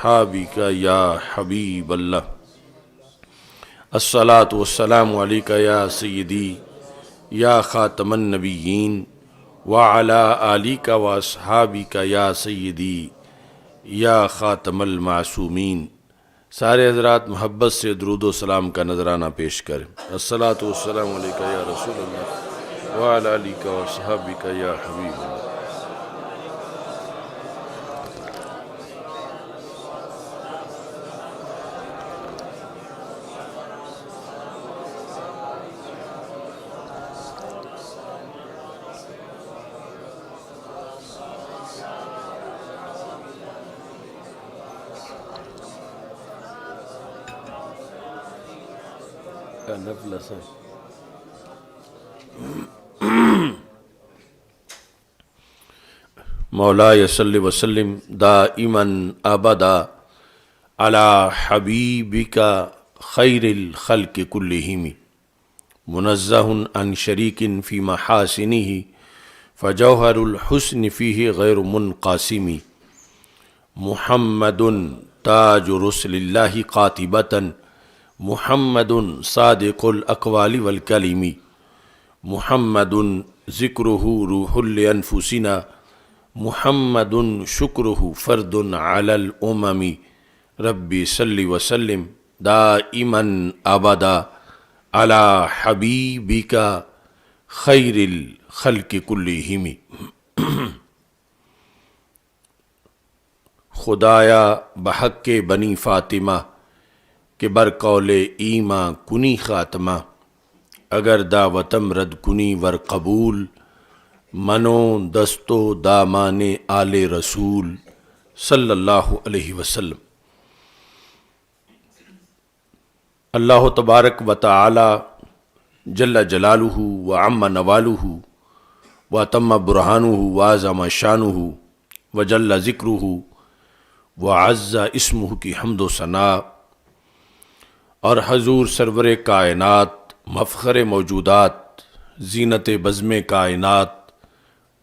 وأصحابك يا حبيب الله الصلاة والسلام عليك يا سيدي يا خاتم النبيين وعلى آلك وأصحابك يا سيدي یا خاتم المعصومین۔ سارے حضرات محبت سے درود و سلام کا نذرانہ پیش کریں۔ الصلاۃ والسلام علیک یا رسول اللہ وعلی آلک وصحبک یا حبیب اللہ۔ مولاي صل وسلم دائما ابدا على حبيبك خير الخلق كلهم منزه عن شريك في محاسنه فجوهر الحسن فيه غير منقسم محمد تاج رسل الله قاطبة محمد صادق الاقوال والکلم محمد ذکرہ روح لانفسنا محمد شکرہ فرد علی الامم ربی صلی وسلم دائما ابدا علی حبیبک خیر الخلق کلہم۔ خدایا بحق بنی فاطمہ کہ بر قول ایماں کنی خاتمہ اگر دعوتم رد کنی ور قبول منو دستو دامان آل رسول صلی اللہ علیہ وسلم۔ اللہ تبارک و تعالی جل جلالہ وعم نوالہ وتم برہانہ وعظم شانہ وجل ذکرہ وعز اسمہ کی حمد و ثناء، اور حضور سرور کائنات مفخر موجودات زینت بزم کائنات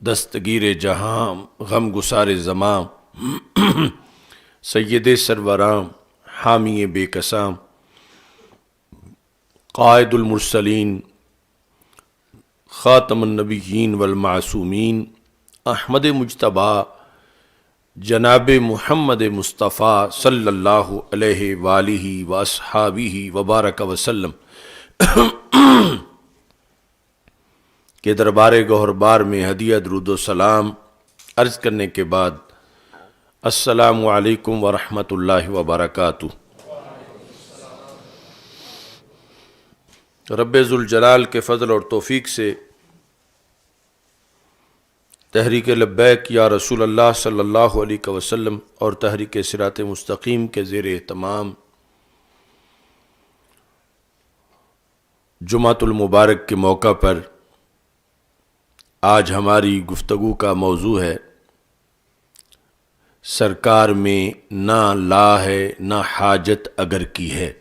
دستگیر جہاں غم گسار زماں سید سرورام حامی بے کسام قائد المرسلین خاتم النبیین والمعصومین احمد مجتبیٰ جناب محمد مصطفیٰ صلی اللہ علیہ وآلہ واصحابہ وبارک وسلم کے دربار گوہربار میں ہدیہ درود و سلام عرض کرنے کے بعد السلام علیکم ورحمۃ اللہ وبرکاتہ۔ رب ذوالجلال کے فضل اور توفیق سے تحریک لبیک یا رسول اللہ صلی اللہ علیہ وسلم اور تحریک صراط مستقیم کے زیر اہتمام جمعۃ المبارک کے موقع پر آج ہماری گفتگو کا موضوع ہے سرکار میں نہ لا ہے نہ حاجت اگر کی ہے۔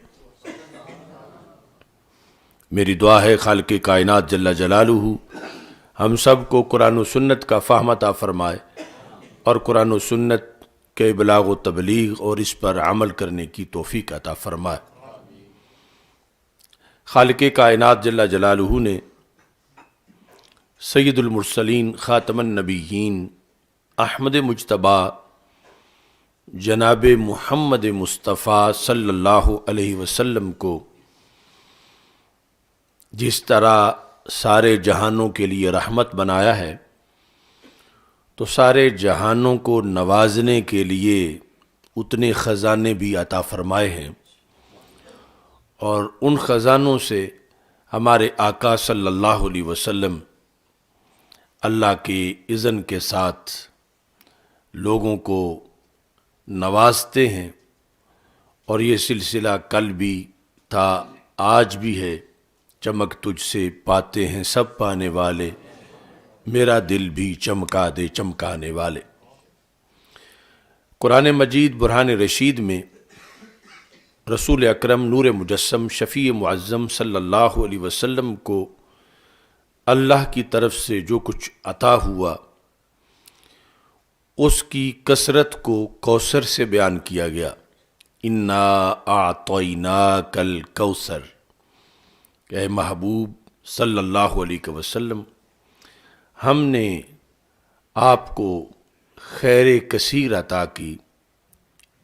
میری دعا ہے خالق کائنات جل جلالہ ہم سب کو قرآن و سنت کا فہم عطا فرمائے اور قرآن و سنت کے ابلاغ و تبلیغ اور اس پر عمل کرنے کی توفیق عطا فرمائے۔ خالق کائنات جل جلالہ نے سید المرسلین خاتم النبیین احمد مجتبیٰ جناب محمد مصطفیٰ صلی اللہ علیہ وسلم کو جس طرح سارے جہانوں کے لیے رحمت بنایا ہے تو سارے جہانوں کو نوازنے کے لیے اتنے خزانے بھی عطا فرمائے ہیں، اور ان خزانوں سے ہمارے آقا صلی اللہ علیہ وسلم اللہ کے اذن کے ساتھ لوگوں کو نوازتے ہیں، اور یہ سلسلہ کل بھی تھا آج بھی ہے۔ چمک تجھ سے پاتے ہیں سب پانے والے میرا دل بھی چمکا دے چمکانے والے۔ قرآن مجید برہان رشید میں رسول اکرم نور مجسم شفیع معظم صلی اللہ علیہ وسلم کو اللہ کی طرف سے جو کچھ عطا ہوا اس کی کثرت کو کوثر سے بیان کیا گیا، انا اعطیناک الکوثر، کہ اے محبوب صلی اللہ علیہ وسلم ہم نے آپ کو خیر کثیر عطا کی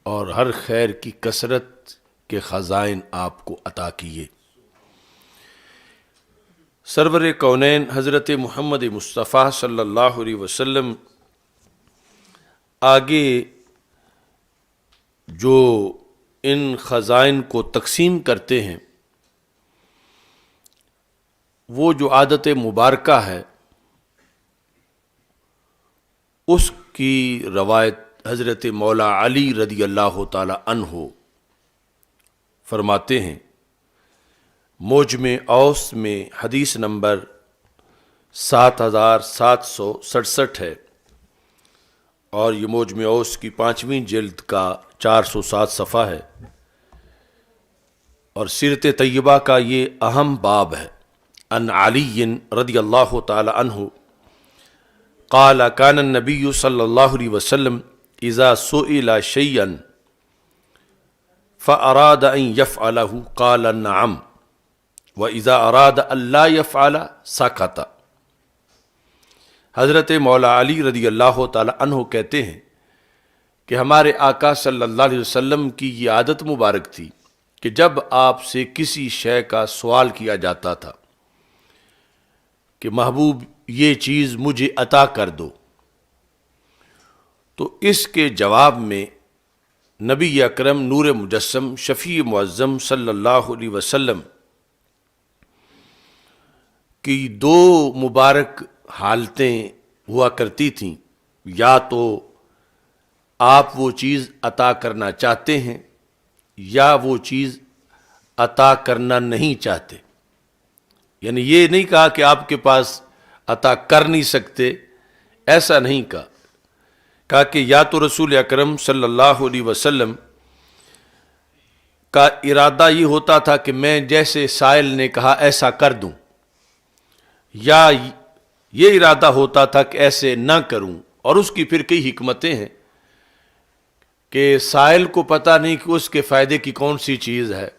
اور ہر خیر کی کثرت کے خزائن آپ کو عطا کیے۔ سرور کونین حضرت محمد مصطفیٰ صلی اللہ علیہ وسلم آگے جو ان خزائن کو تقسیم کرتے ہیں، وہ جو عادت مبارکہ ہے اس کی روایت حضرت مولا علی رضی اللہ تعالی عنہ فرماتے ہیں، موجم اوس میں حدیث نمبر 7767 ہے، اور یہ موجم اوس کی 5ویں جلد کا 407 صفحہ ہے، اور سیرت طیبہ کا یہ اہم باب ہے۔ ان علی رضی اللہ تعالی عنہ قال کان النبی صلی اللہ علیہ وسلم اذا سئل شیئا فاراد ان یفعلہ قال نعم واذا اراد ان لا یفعل سکت۔ حضرت مولا علی رضی اللہ تعالی عنہ کہتے ہیں کہ ہمارے آقا صلی اللہ علیہ وسلم کی یہ عادت مبارک تھی کہ جب آپ سے کسی شے کا سوال کیا جاتا تھا کہ محبوب یہ چیز مجھے عطا کر دو، تو اس کے جواب میں نبی اکرم نور مجسم شفیع معظم صلی اللہ علیہ وسلم کی 2 مبارک حالتیں ہوا کرتی تھیں، یا تو آپ وہ چیز عطا کرنا چاہتے ہیں یا وہ چیز عطا کرنا نہیں چاہتے، یعنی یہ نہیں کہا کہ آپ کے پاس عطا کر نہیں سکتے، ایسا نہیں کہا کہ یا تو رسول اکرم صلی اللہ علیہ وسلم کا ارادہ یہ ہوتا تھا کہ میں جیسے سائل نے کہا ایسا کر دوں، یا یہ ارادہ ہوتا تھا کہ ایسے نہ کروں، اور اس کی پھر کئی حکمتیں ہیں کہ سائل کو پتہ نہیں کہ اس کے فائدے کی کون سی چیز ہے،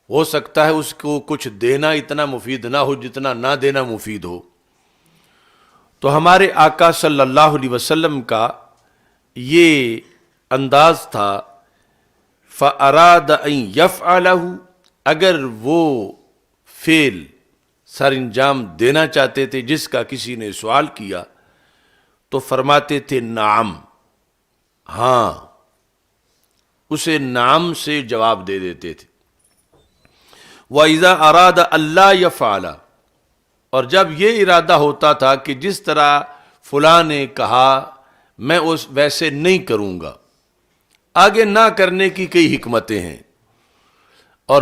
ہو سکتا ہے اس کو کچھ دینا اتنا مفید نہ ہو جتنا نہ دینا مفید ہو۔ تو ہمارے آقا صلی اللہ علیہ وسلم کا یہ انداز تھا، فَأَرَادَ أَن يَفْعَلَهُ، اگر وہ فعل سر انجام دینا چاہتے تھے جس کا کسی نے سوال کیا تو فرماتے تھے نعم، ہاں، اسے نعم سے جواب دے دیتے تھے۔ وَإِذَا أَرَادَ أَلَّا يَفْعَلَ، اور جب یہ ارادہ ہوتا تھا کہ جس طرح فلاں نے کہا میں اس ویسے نہیں کروں گا، آگے نہ کرنے کی کئی حکمتیں ہیں، اور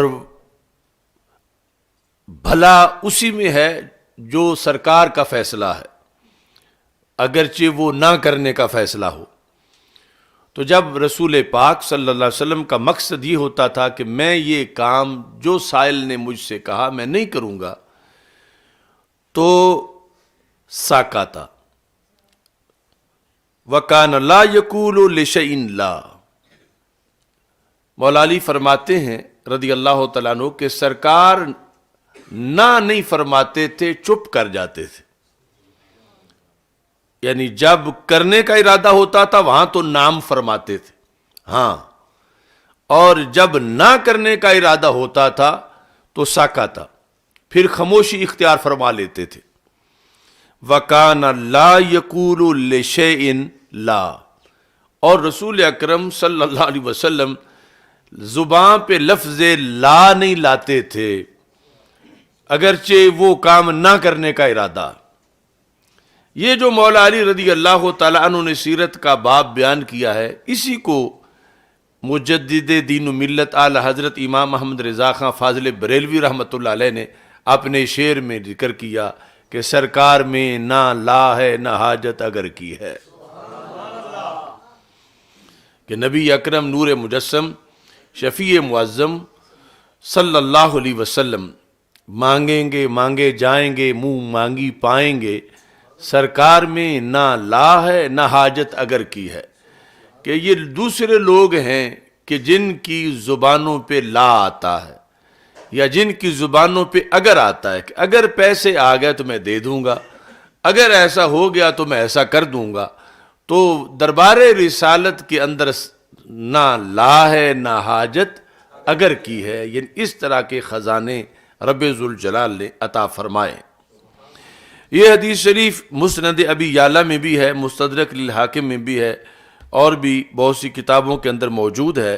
بھلا اسی میں ہے جو سرکار کا فیصلہ ہے، اگرچہ وہ نہ کرنے کا فیصلہ ہو۔ تو جب رسول پاک صلی اللہ علیہ وسلم کا مقصد یہ ہوتا تھا کہ میں یہ کام جو سائل نے مجھ سے کہا میں نہیں کروں گا، تو ساکاتا وَكَانَ لَا يَقُولُ لِشَيْءٍ لَا۔ مولا علی فرماتے ہیں رضی اللہ تعالیٰ عنہ کہ سرکار نہ نہیں فرماتے تھے، چپ کر جاتے تھے، یعنی جب کرنے کا ارادہ ہوتا تھا وہاں تو نام فرماتے تھے، ہاں، اور جب نہ کرنے کا ارادہ ہوتا تھا تو ساکاتا، پھر خاموشی اختیار فرما لیتے تھے۔ وَكَانَ لَا يَقُولُ لِشَيْءٍ لَا، اور رسول اکرم صلی اللہ علیہ وسلم زبان پہ لفظ لا نہیں لاتے تھے اگرچہ وہ کام نہ کرنے کا ارادہ۔ یہ جو مولا علی رضی اللہ تعالیٰ عنہ نے سیرت کا باب بیان کیا ہے، اسی کو مجدد دین و ملت اعلی حضرت امام محمد رضا خان فاضل بریلوی رحمۃ اللہ علیہ نے اپنے شعر میں ذکر کیا کہ سرکار میں نہ لا ہے نہ حاجت اگر کی ہے، کہ نبی اکرم نور مجسم شفیع معظم صلی اللہ علیہ وسلم مانگیں گے مانگے جائیں گے، منہ مانگی پائیں گے، سرکار میں نہ لا ہے نہ حاجت اگر کی ہے، کہ یہ دوسرے لوگ ہیں کہ جن کی زبانوں پہ لا آتا ہے یا جن کی زبانوں پہ اگر آتا ہے کہ اگر پیسے آ گئے تو میں دے دوں گا، اگر ایسا ہو گیا تو میں ایسا کر دوں گا۔ تو دربار رسالت کے اندر نہ لا ہے نہ حاجت اگر کی ہے، یعنی اس طرح کے خزانے رب ذوالجلال نے عطا فرمائے۔ یہ حدیث شریف مسند ابی یعلا میں بھی ہے، مستدرک للحاکم میں بھی ہے، اور بھی بہت سی کتابوں کے اندر موجود ہے۔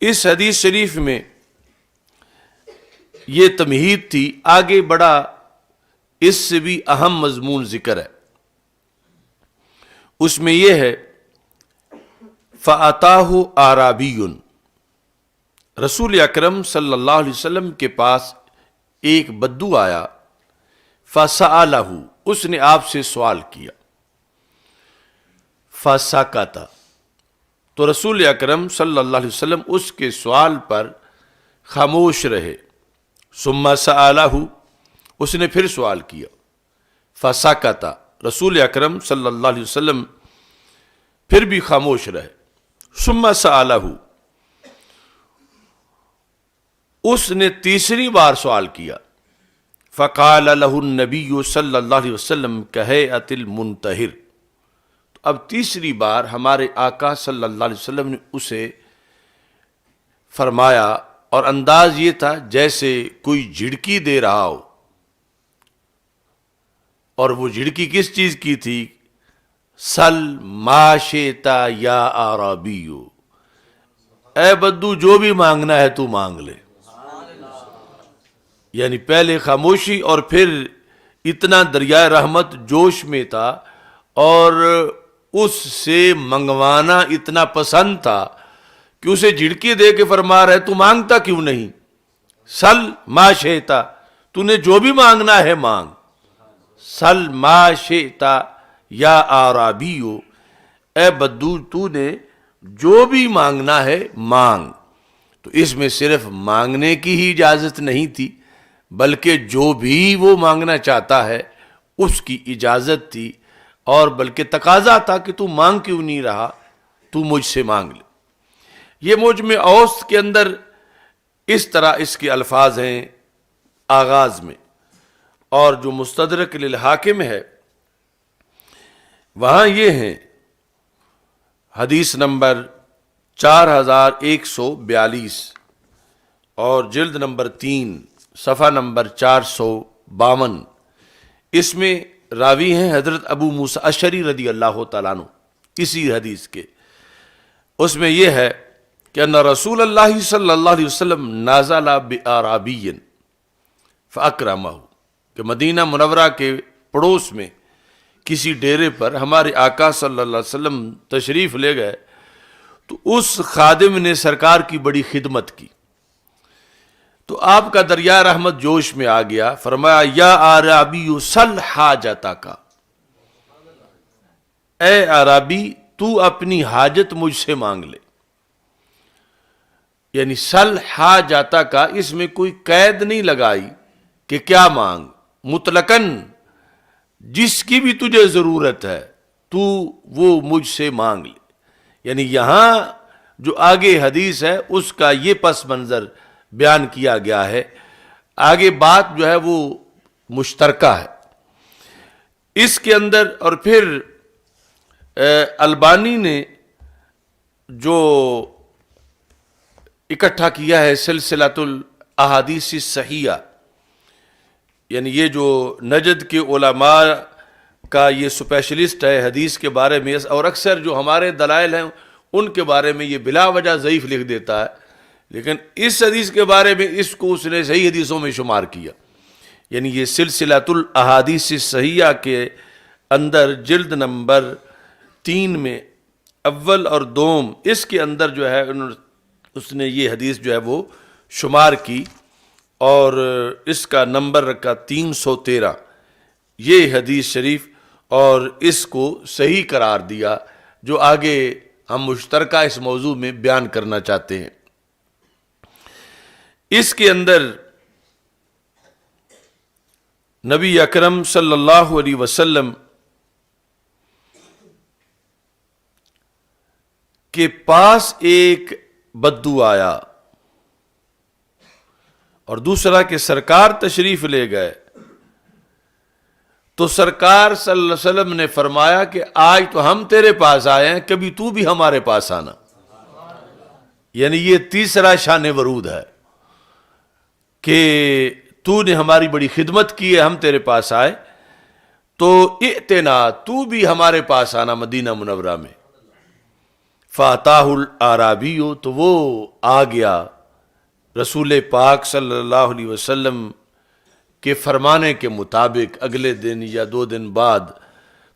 اس حدیث شریف میں یہ تمہید تھی، آگے بڑا اس سے بھی اہم مضمون ذکر ہے۔ اس میں یہ ہے فَأَتَاهُ آرَابِيٌّ، رسول اکرم صلی اللہ علیہ وسلم کے پاس ایک بدو آیا، فَسَأَلَهُ، اس نے آپ سے سوال کیا، فَسَكَتَ، تو رسول اکرم صلی اللہ علیہ وسلم اس کے سوال پر خاموش رہے۔ ثم سألہ، اس نے پھر سوال کیا، فسکت، رسول اکرم صلی اللہ علیہ وسلم پھر بھی خاموش رہے۔ ثم سألہ، اس نے تیسری بار سوال کیا، فقال له النبی صلی اللہ علیہ وسلم کہیئۃ المنتہر، اب تیسری بار ہمارے آقا صلی اللہ علیہ وسلم نے اسے فرمایا، اور انداز یہ تھا جیسے کوئی جھڑکی دے رہا ہو، اور وہ جھڑکی کس چیز کی تھی؟ سل ما شئتا یا اعرابیو، اے بدو جو بھی مانگنا ہے تو مانگ لے۔ یعنی پہلے خاموشی اور پھر اتنا دریائے رحمت جوش میں تھا، اور اس سے منگوانا اتنا پسند تھا کہ اسے جھڑکی دے کے فرما رہے تو مانگتا کیوں نہیں؟ سل ما شئتا، تو نے جو بھی مانگنا ہے مانگ۔ سل ما شئتا یا اعرابیو، اے بدو تو نے جو بھی مانگنا ہے مانگ۔ تو اس میں صرف مانگنے کی ہی اجازت نہیں تھی، بلکہ جو بھی وہ مانگنا چاہتا ہے اس کی اجازت تھی، اور بلکہ تقاضا تھا کہ تو مانگ کیوں نہیں رہا، تو مجھ سے مانگ لے۔ یہ مجمع اوسط کے اندر اس طرح اس کے الفاظ ہیں آغاز میں، اور جو مستدرک للحاکم ہے وہاں یہ ہیں حدیث نمبر 4142 اور جلد نمبر 3 صفحہ نمبر 452۔ اس میں راوی ہیں حضرت ابو موسیٰ اشعری رضی اللہ تعالیٰ عنہ، اسی حدیث کے۔ اس میں یہ ہے کہ ان رسول اللہ صلی اللہ علیہ وسلم نازل بِأَعْرَابِيٍّ فَأَكْرَمَهُ، کہ مدینہ منورہ کے پڑوس میں کسی ڈیرے پر ہمارے آقا صلی اللہ علیہ وسلم تشریف لے گئے، تو اس خادم نے سرکار کی بڑی خدمت کی، تو آپ کا دریا رحمت جوش میں آ گیا، فرمایا یا اعرابی سل حاجتک، اے اعرابی تو اپنی حاجت مجھ سے مانگ لے۔ یعنی سل حاجتک، اس میں کوئی قید نہیں لگائی کہ کیا مانگ، مطلقاً جس کی بھی تجھے ضرورت ہے تو وہ مجھ سے مانگ لے۔ یعنی یہاں جو آگے حدیث ہے اس کا یہ پس منظر بیان کیا گیا ہے، آگے بات جو ہے وہ مشترکہ ہے اس کے اندر۔ اور پھر البانی نے جو اکٹھا کیا ہے سلسلۃ الاحادیث الصحیحہ، یعنی یہ جو نجد کے علماء کا یہ سپیشلسٹ ہے حدیث کے بارے میں، اور اکثر جو ہمارے دلائل ہیں ان کے بارے میں یہ بلا وجہ ضعیف لکھ دیتا ہے، لیکن اس حدیث کے بارے میں اس کو اس نے صحیح حدیثوں میں شمار کیا۔ یعنی یہ سلسلۃ الاحادیث الصحیحہ کے اندر جلد نمبر 3 میں اول اور دوم، اس کے اندر جو ہے اس نے یہ حدیث جو ہے وہ شمار کی، اور اس کا نمبر رکھا 313 یہ حدیث شریف، اور اس کو صحیح قرار دیا جو آگے ہم مشترکہ اس موضوع میں بیان کرنا چاہتے ہیں۔ اس کے اندر نبی اکرم صلی اللہ علیہ وسلم کے پاس ایک بدو آیا اور دوسرا کہ سرکار تشریف لے گئے، تو سرکار صلی اللہ علیہ وسلم نے فرمایا کہ آج تو ہم تیرے پاس آئے ہیں، کبھی تو بھی ہمارے پاس آنا۔ یعنی یہ تیسرا شان ورود ہے کہ تو نے ہماری بڑی خدمت کی ہے، ہم تیرے پاس آئے، تو ائتنا، تو بھی ہمارے پاس آنا مدینہ منورہ میں۔ فاتاہ الاعرابی، تو وہ آ گیا رسول پاک صلی اللہ علیہ وسلم کے فرمانے کے مطابق اگلے دن یا 2 دن بعد۔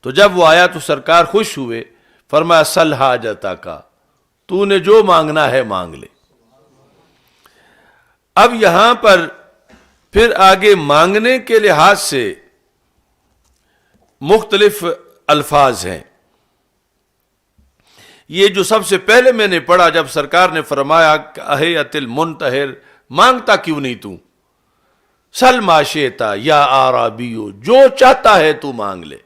تو جب وہ آیا تو سرکار خوش ہوئے، فرمایا سل حاجتک، تو نے جو مانگنا ہے مانگ لے۔ اب یہاں پر پھر آگے مانگنے کے لحاظ سے مختلف الفاظ ہیں۔ یہ جو سب سے پہلے میں نے پڑھا جب سرکار نے فرمایا کہ احیت المنتحر، مانگتا کیوں نہیں تو؟ سل ما شئت یا اعرابیو، جو چاہتا ہے تو مانگ لے،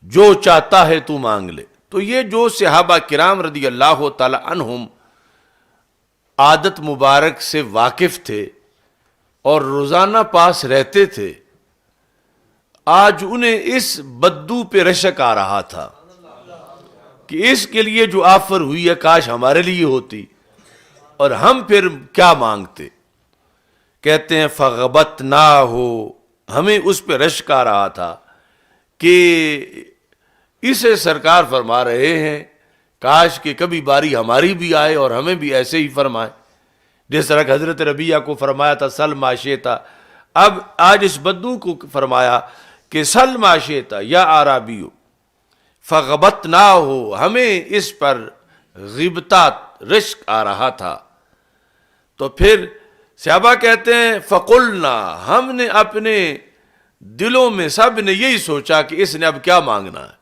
جو چاہتا ہے تو مانگ لے۔ تو یہ جو صحابہ کرام رضی اللہ تعالی عنہم عادت مبارک سے واقف تھے اور روزانہ پاس رہتے تھے، آج انہیں اس بدو پہ رشک آ رہا تھا کہ اس کے لیے جو آفر ہوئی ہے کاش ہمارے لیے ہوتی، اور ہم پھر کیا مانگتے۔ کہتے ہیں فغبطناہ، ہمیں اس پہ رشک آ رہا تھا کہ اسے سرکار فرما رہے ہیں کاش کہ کبھی باری ہماری بھی آئے اور ہمیں بھی ایسے ہی فرمائے، جس طرح کہ حضرت ربیعہ کو فرمایا تھا سل ما شئت، اب آج اس بدو کو فرمایا کہ سل ما شئت یا اعرابیو فغبطناہ، ہمیں اس پر غیبتہ رشک آ رہا تھا۔ تو پھر صحابہ کہتے ہیں فقلنا، ہم نے اپنے دلوں میں سب نے یہی سوچا کہ اس نے اب کیا مانگنا ہے۔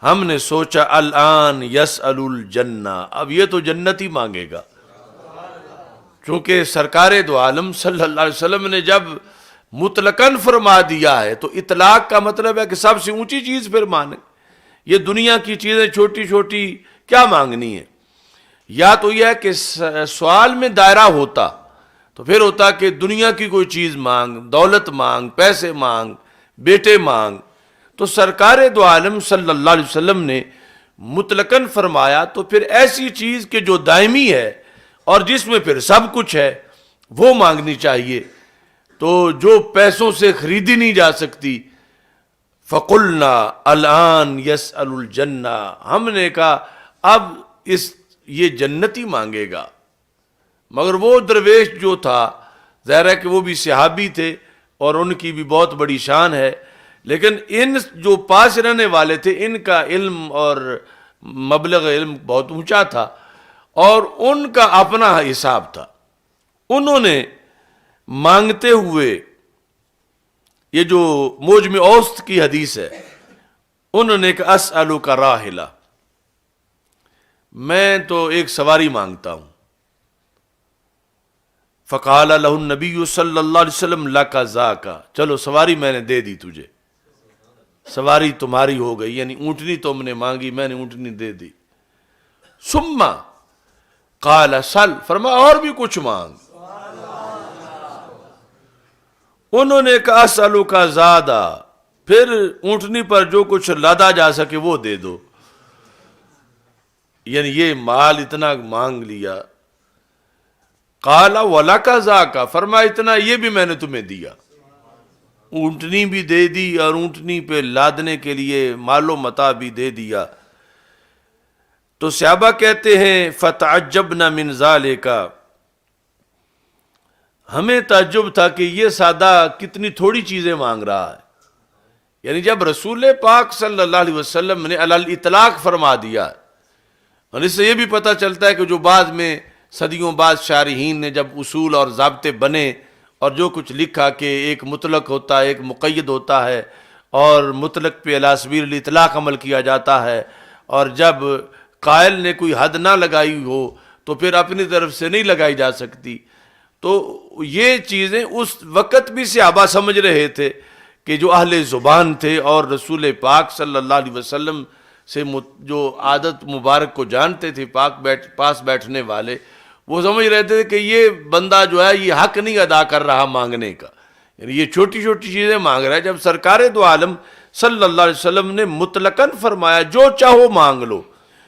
ہم نے سوچا الان یسأل الجنہ، اب یہ تو جنت ہی مانگے گا، چونکہ سرکار دو عالم صلی اللہ علیہ وسلم نے جب مطلقاً فرما دیا ہے تو اطلاق کا مطلب ہے کہ سب سے اونچی چیز پھر مانگ۔ یہ دنیا کی چیزیں چھوٹی چھوٹی کیا مانگنی ہے؟ یا تو یہ ہے کہ سوال میں دائرہ ہوتا تو پھر ہوتا کہ دنیا کی کوئی چیز مانگ، دولت مانگ، پیسے مانگ، بیٹے مانگ۔ تو سرکار دو عالم صلی اللہ علیہ وسلم نے مطلقاً فرمایا تو پھر ایسی چیز کہ جو دائمی ہے اور جس میں پھر سب کچھ ہے وہ مانگنی چاہیے، تو جو پیسوں سے خریدی نہیں جا سکتی۔ فقلنا الان یسأل الجنہ، ہم نے کہا اب یہ جنتی مانگے گا۔ مگر وہ درویش جو تھا، ظاہر ہے کہ وہ بھی صحابی تھے اور ان کی بھی بہت بڑی شان ہے، لیکن ان جو پاس رہنے والے تھے ان کا علم اور مبلغ علم بہت اونچا تھا اور ان کا اپنا حساب تھا۔ انہوں نے مانگتے ہوئے، یہ جو موجم اوسط کی حدیث ہے، انہوں نے کہا اسألک راحلہ، میں تو ایک سواری مانگتا ہوں۔ فقال لہ النبی صلی اللہ علیہ وسلم لک ذاک، چلو سواری میں نے دے دی تجھے، سواری تمہاری ہو گئی، یعنی اونٹنی تم نے مانگی، میں نے اونٹنی دے دی۔ ثم قال سل، فرمایا اور بھی کچھ مانگ۔ انہوں نے کہا اسألک زادہ، پھر اونٹنی پر جو کچھ لادا جا سکے وہ دے دو، یعنی یہ مال اتنا مانگ لیا۔ قال ولک ذاک، فرمایا اتنا یہ بھی میں نے تمہیں دیا، اونٹنی بھی دے دی اور اونٹنی پہ لادنے کے لیے مال و متاع بھی دے دیا۔ تو صحابہ کہتے ہیں فتعجبنا من ذالک، ہمیں تعجب تھا کہ یہ سادہ کتنی تھوڑی چیزیں مانگ رہا ہے، یعنی جب رسول پاک صلی اللہ علیہ وسلم نے علی الاطلاق فرما دیا، اور اس سے یہ بھی پتہ چلتا ہے کہ جو بعد میں صدیوں بعد شارحین نے جب اصول اور ضابطے بنے اور جو کچھ لکھا کہ ایک مطلق ہوتا ہے، ایک مقید ہوتا ہے، اور مطلق پہ علی سبیل الاطلاق عمل کیا جاتا ہے، اور جب قائل نے کوئی حد نہ لگائی ہو تو پھر اپنی طرف سے نہیں لگائی جا سکتی۔ تو یہ چیزیں اس وقت بھی صحابہ سمجھ رہے تھے کہ جو اہل زبان تھے اور رسول پاک صلی اللہ علیہ وسلم سے جو عادت مبارک کو جانتے تھے پاس بیٹھنے والے، وہ سمجھ رہے تھے کہ یہ بندہ جو ہے یہ حق نہیں ادا کر رہا مانگنے کا، یعنی یہ چھوٹی چھوٹی چیزیں مانگ رہا ہے، جب سرکار دو عالم صلی اللہ علیہ وسلم نے مطلقاً فرمایا جو چاہو مانگ لو،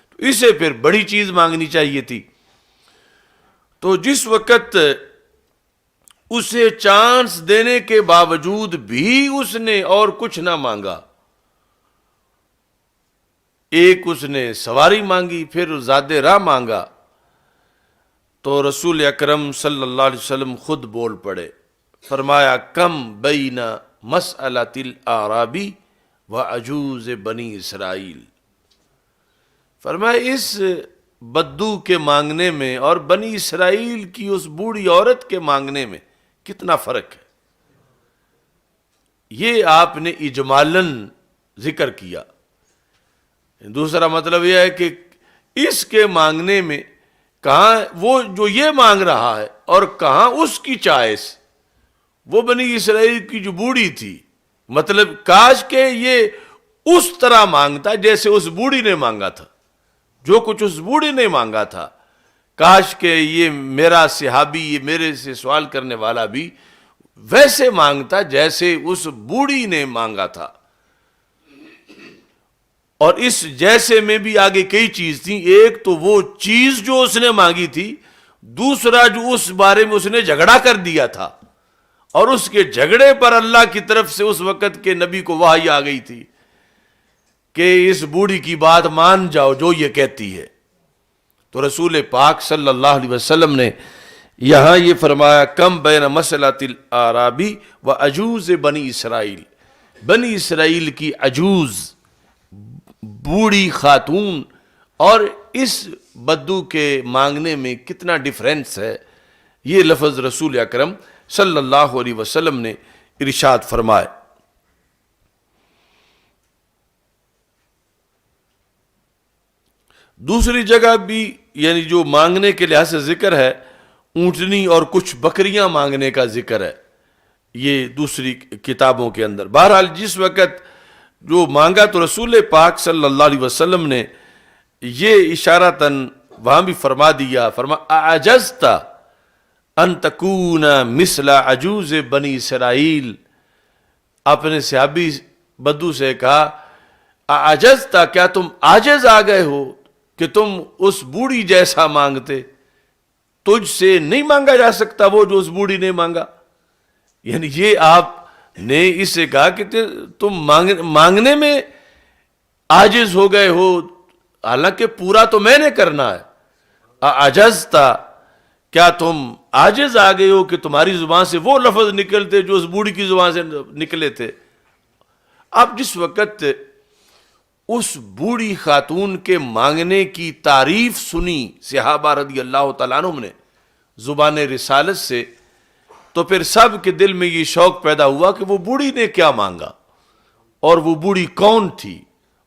تو اسے پھر بڑی چیز مانگنی چاہیے تھی۔ تو جس وقت اسے چانس دینے کے باوجود بھی اس نے اور کچھ نہ مانگا، ایک اس نے سواری مانگی، پھر زاد راہ مانگا، تو رسول اکرم صلی اللہ علیہ وسلم خود بول پڑے، فرمایا کم بین مسألۃ الاعرابی و عجوز بنی اسرائیل، فرمایا اس بدو کے مانگنے میں اور بنی اسرائیل کی اس بوڑھی عورت کے مانگنے میں کتنا فرق ہے۔ یہ آپ نے اجمالاً ذکر کیا۔ دوسرا مطلب یہ ہے کہ اس کے مانگنے میں کہاں وہ جو یہ مانگ رہا ہے اور کہاں اس کی چوائس، وہ بنی اسرائیل کی جو بوڑھی تھی، مطلب کاش کہ یہ اس طرح مانگتا جیسے اس بوڑھی نے مانگا تھا، جو کچھ اس بوڑھی نے مانگا تھا، کاش کہ یہ میرا صحابی، یہ میرے سے سوال کرنے والا بھی ویسے مانگتا جیسے اس بوڑھی نے مانگا تھا۔ اور اس جیسے میں بھی آگے کئی چیز تھیں، ایک تو وہ چیز جو اس نے مانگی تھی، دوسرا جو اس بارے میں اس نے جھگڑا کر دیا تھا، اور اس کے جھگڑے پر اللہ کی طرف سے اس وقت کے نبی کو وحی آ گئی تھی کہ اس بوڑھی کی بات مان جاؤ جو یہ کہتی ہے۔ تو رسول پاک صلی اللہ علیہ وسلم نے یہاں یہ فرمایا کم بین مسئلۃ الاعرابی و عجوز بنی اسرائیل، بنی اسرائیل کی عجوز بوڑھی خاتون اور اس بدو کے مانگنے میں کتنا ڈفرینس ہے، یہ لفظ رسول اکرم صلی اللہ علیہ وسلم نے ارشاد فرمائے۔ دوسری جگہ بھی یعنی جو مانگنے کے لحاظ سے ذکر ہے، اونٹنی اور کچھ بکریاں مانگنے کا ذکر ہے یہ دوسری کتابوں کے اندر۔ بہرحال جس وقت جو مانگا تو رسول پاک صلی اللہ علیہ وسلم نے یہ اشارتاً وہاں بھی فرما دیا، اعجزت ان تکون مثل عجوز بنی اسرائیل، اپنے صحابی بدو سے کہا اعجزت، کیا تم عاجز آ گئے ہو کہ تم اس بوڑھی جیسا مانگتے، تجھ سے نہیں مانگا جا سکتا وہ جو اس بوڑھی نے مانگا۔ یعنی یہ آپ نے اس سے کہا کہ تم مانگنے میں عاجز ہو گئے ہو، حالانکہ پورا تو میں نے کرنا ہے۔ اعجزتا، کیا تم عاجز آ گئے ہو کہ تمہاری زبان سے وہ لفظ نکلتے جو اس بوڑھی کی زبان سے نکلے تھے۔ اب جس وقت اس بوڑھی خاتون کے مانگنے کی تعریف سنی صحابہ رضی اللہ تعالیٰ عنہ نے زبان رسالت سے، تو پھر سب کے دل میں یہ شوق پیدا ہوا کہ وہ بوڑھی نے کیا مانگا، اور وہ بوڑھی کون تھی،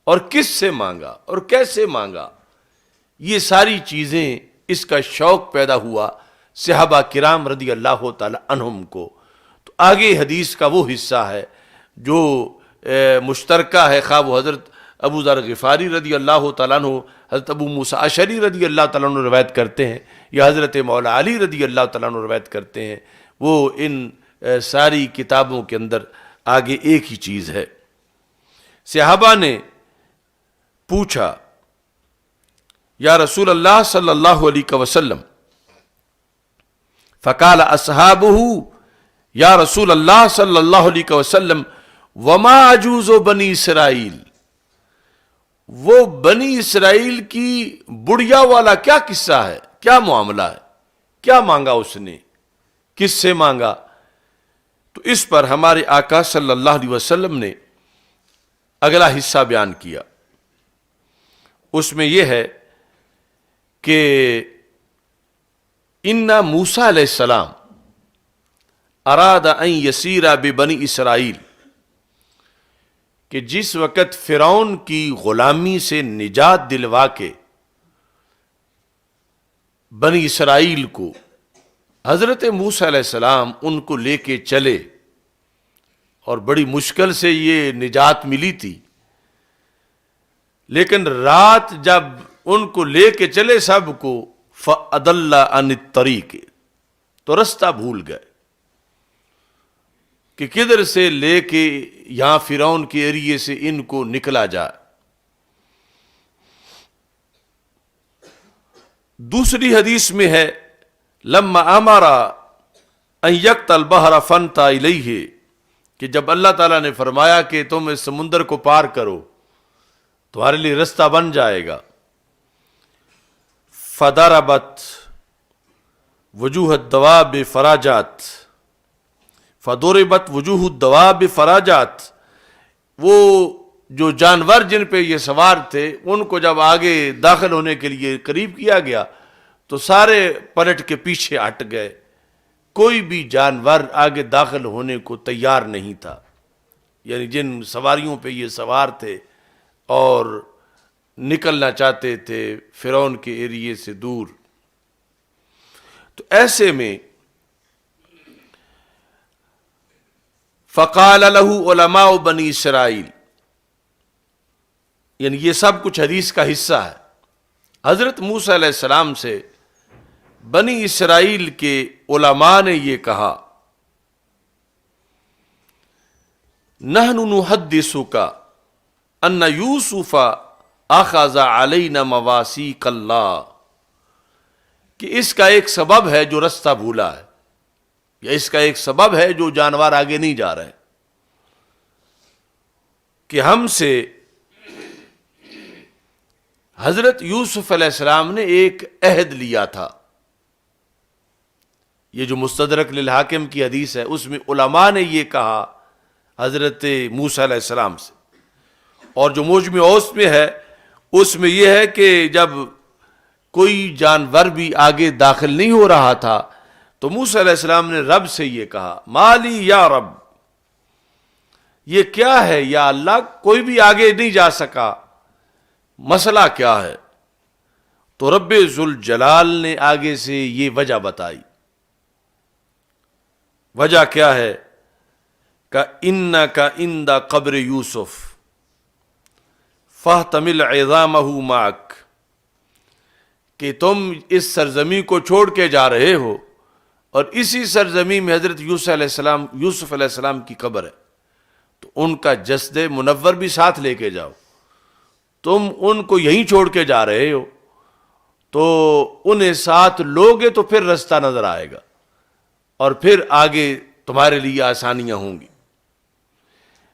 اور کس سے مانگا، اور کیسے مانگا۔ یہ ساری چیزیں، اس کا شوق پیدا ہوا صحابہ کرام رضی اللہ تعالی عنہم کو۔ تو آگے حدیث کا وہ حصہ ہے جو مشترکہ ہے، خواہ وہ حضرت ابو ذر غفاری رضی اللہ تعالیٰ عنہ، حضرت ابو موسیٰ اشعری رضی اللہ تعالیٰ عنہ روایت کرتے ہیں، یا حضرت مولا علی رضی اللہ تعالیٰ عنہ روایت کرتے ہیں، وہ ان ساری کتابوں کے اندر آگے ایک ہی چیز ہے۔ صحابہ نے پوچھا یا رسول اللہ صلی اللہ علیہ وسلم، فقال اصحابہ یا رسول اللہ صلی اللہ علیہ وسلم وما عجوز بنی اسرائیل، وہ بنی اسرائیل کی بڑھیا والا کیا قصہ ہے، کیا معاملہ ہے، کیا مانگا اس نے، کس سے مانگا۔ تو اس پر ہمارے آقا صلی اللہ علیہ وسلم نے اگلا حصہ بیان کیا، اس میں یہ ہے کہ ان موسیٰ علیہ السلام اراد ان یسیر ببنی اسرائیل، کہ جس وقت فرعون کی غلامی سے نجات دلوا کے بنی اسرائیل کو حضرت موسیٰ علیہ السلام ان کو لے کے چلے اور بڑی مشکل سے یہ نجات ملی تھی، لیکن رات جب ان کو لے کے چلے سب کو، فَأَضَلَّ عَنِ الطَّرِيقِ، تو رستہ بھول گئے کہ کدھر سے لے کے یہاں فرعون کے ایریے سے ان کو نکلا جائے۔ دوسری حدیث میں ہے لما امر ان یقطع البحر فانطلق الیہ، کہ جب اللہ تعالیٰ نے فرمایا کہ تم اس سمندر کو پار کرو تمہارے لیے رستہ بن جائے گا، فضربت وجوہ الدواب فراجات، فضربت وجوہ الدواب فراجات، وہ جو جانور جن پہ یہ سوار تھے ان کو جب آگے داخل ہونے کے لیے قریب کیا گیا تو سارے پلٹ کے پیچھے ہٹ گئے، کوئی بھی جانور آگے داخل ہونے کو تیار نہیں تھا، یعنی جن سواریوں پہ یہ سوار تھے اور نکلنا چاہتے تھے فرعون کے ایریے سے دور۔ تو ایسے میں فقال له علماء بنی اسرائیل، یعنی یہ سب کچھ حدیث کا حصہ ہے۔ حضرت موسیٰ علیہ السلام سے بنی اسرائیل کے علماء نے یہ کہا، نحن نحدثک ان یوسف اخذ علینا مواثیق اللہ، کہ اس کا ایک سبب ہے جو رستہ بھولا ہے، یا اس کا ایک سبب ہے جو جانور آگے نہیں جا رہے، کہ ہم سے حضرت یوسف علیہ السلام نے ایک عہد لیا تھا۔ یہ جو مستدرک للحاکم کی حدیث ہے اس میں علماء نے یہ کہا حضرت موسیٰ علیہ السلام سے، اور جو مجمع اوسط میں ہے اس میں یہ ہے کہ جب کوئی جانور بھی آگے داخل نہیں ہو رہا تھا تو موسیٰ علیہ السلام نے رب سے یہ کہا، مالی یا رب، یہ کیا ہے یا اللہ، کوئی بھی آگے نہیں جا سکا، مسئلہ کیا ہے؟ تو رب ذوالجلال نے آگے سے یہ وجہ بتائی۔ وجہ کیا ہے؟ کہ انکا عند قبر یوسف فاحتمل عظامہ معک، کہ تم اس سرزمین کو چھوڑ کے جا رہے ہو اور اسی سرزمین میں حضرت یوسف علیہ السلام کی قبر ہے، تو ان کا جسد منور بھی ساتھ لے کے جاؤ، تم ان کو یہیں چھوڑ کے جا رہے ہو تو انہیں ساتھ لوگے تو پھر رستہ نظر آئے گا اور پھر آگے تمہارے لیے آسانیاں ہوں گی۔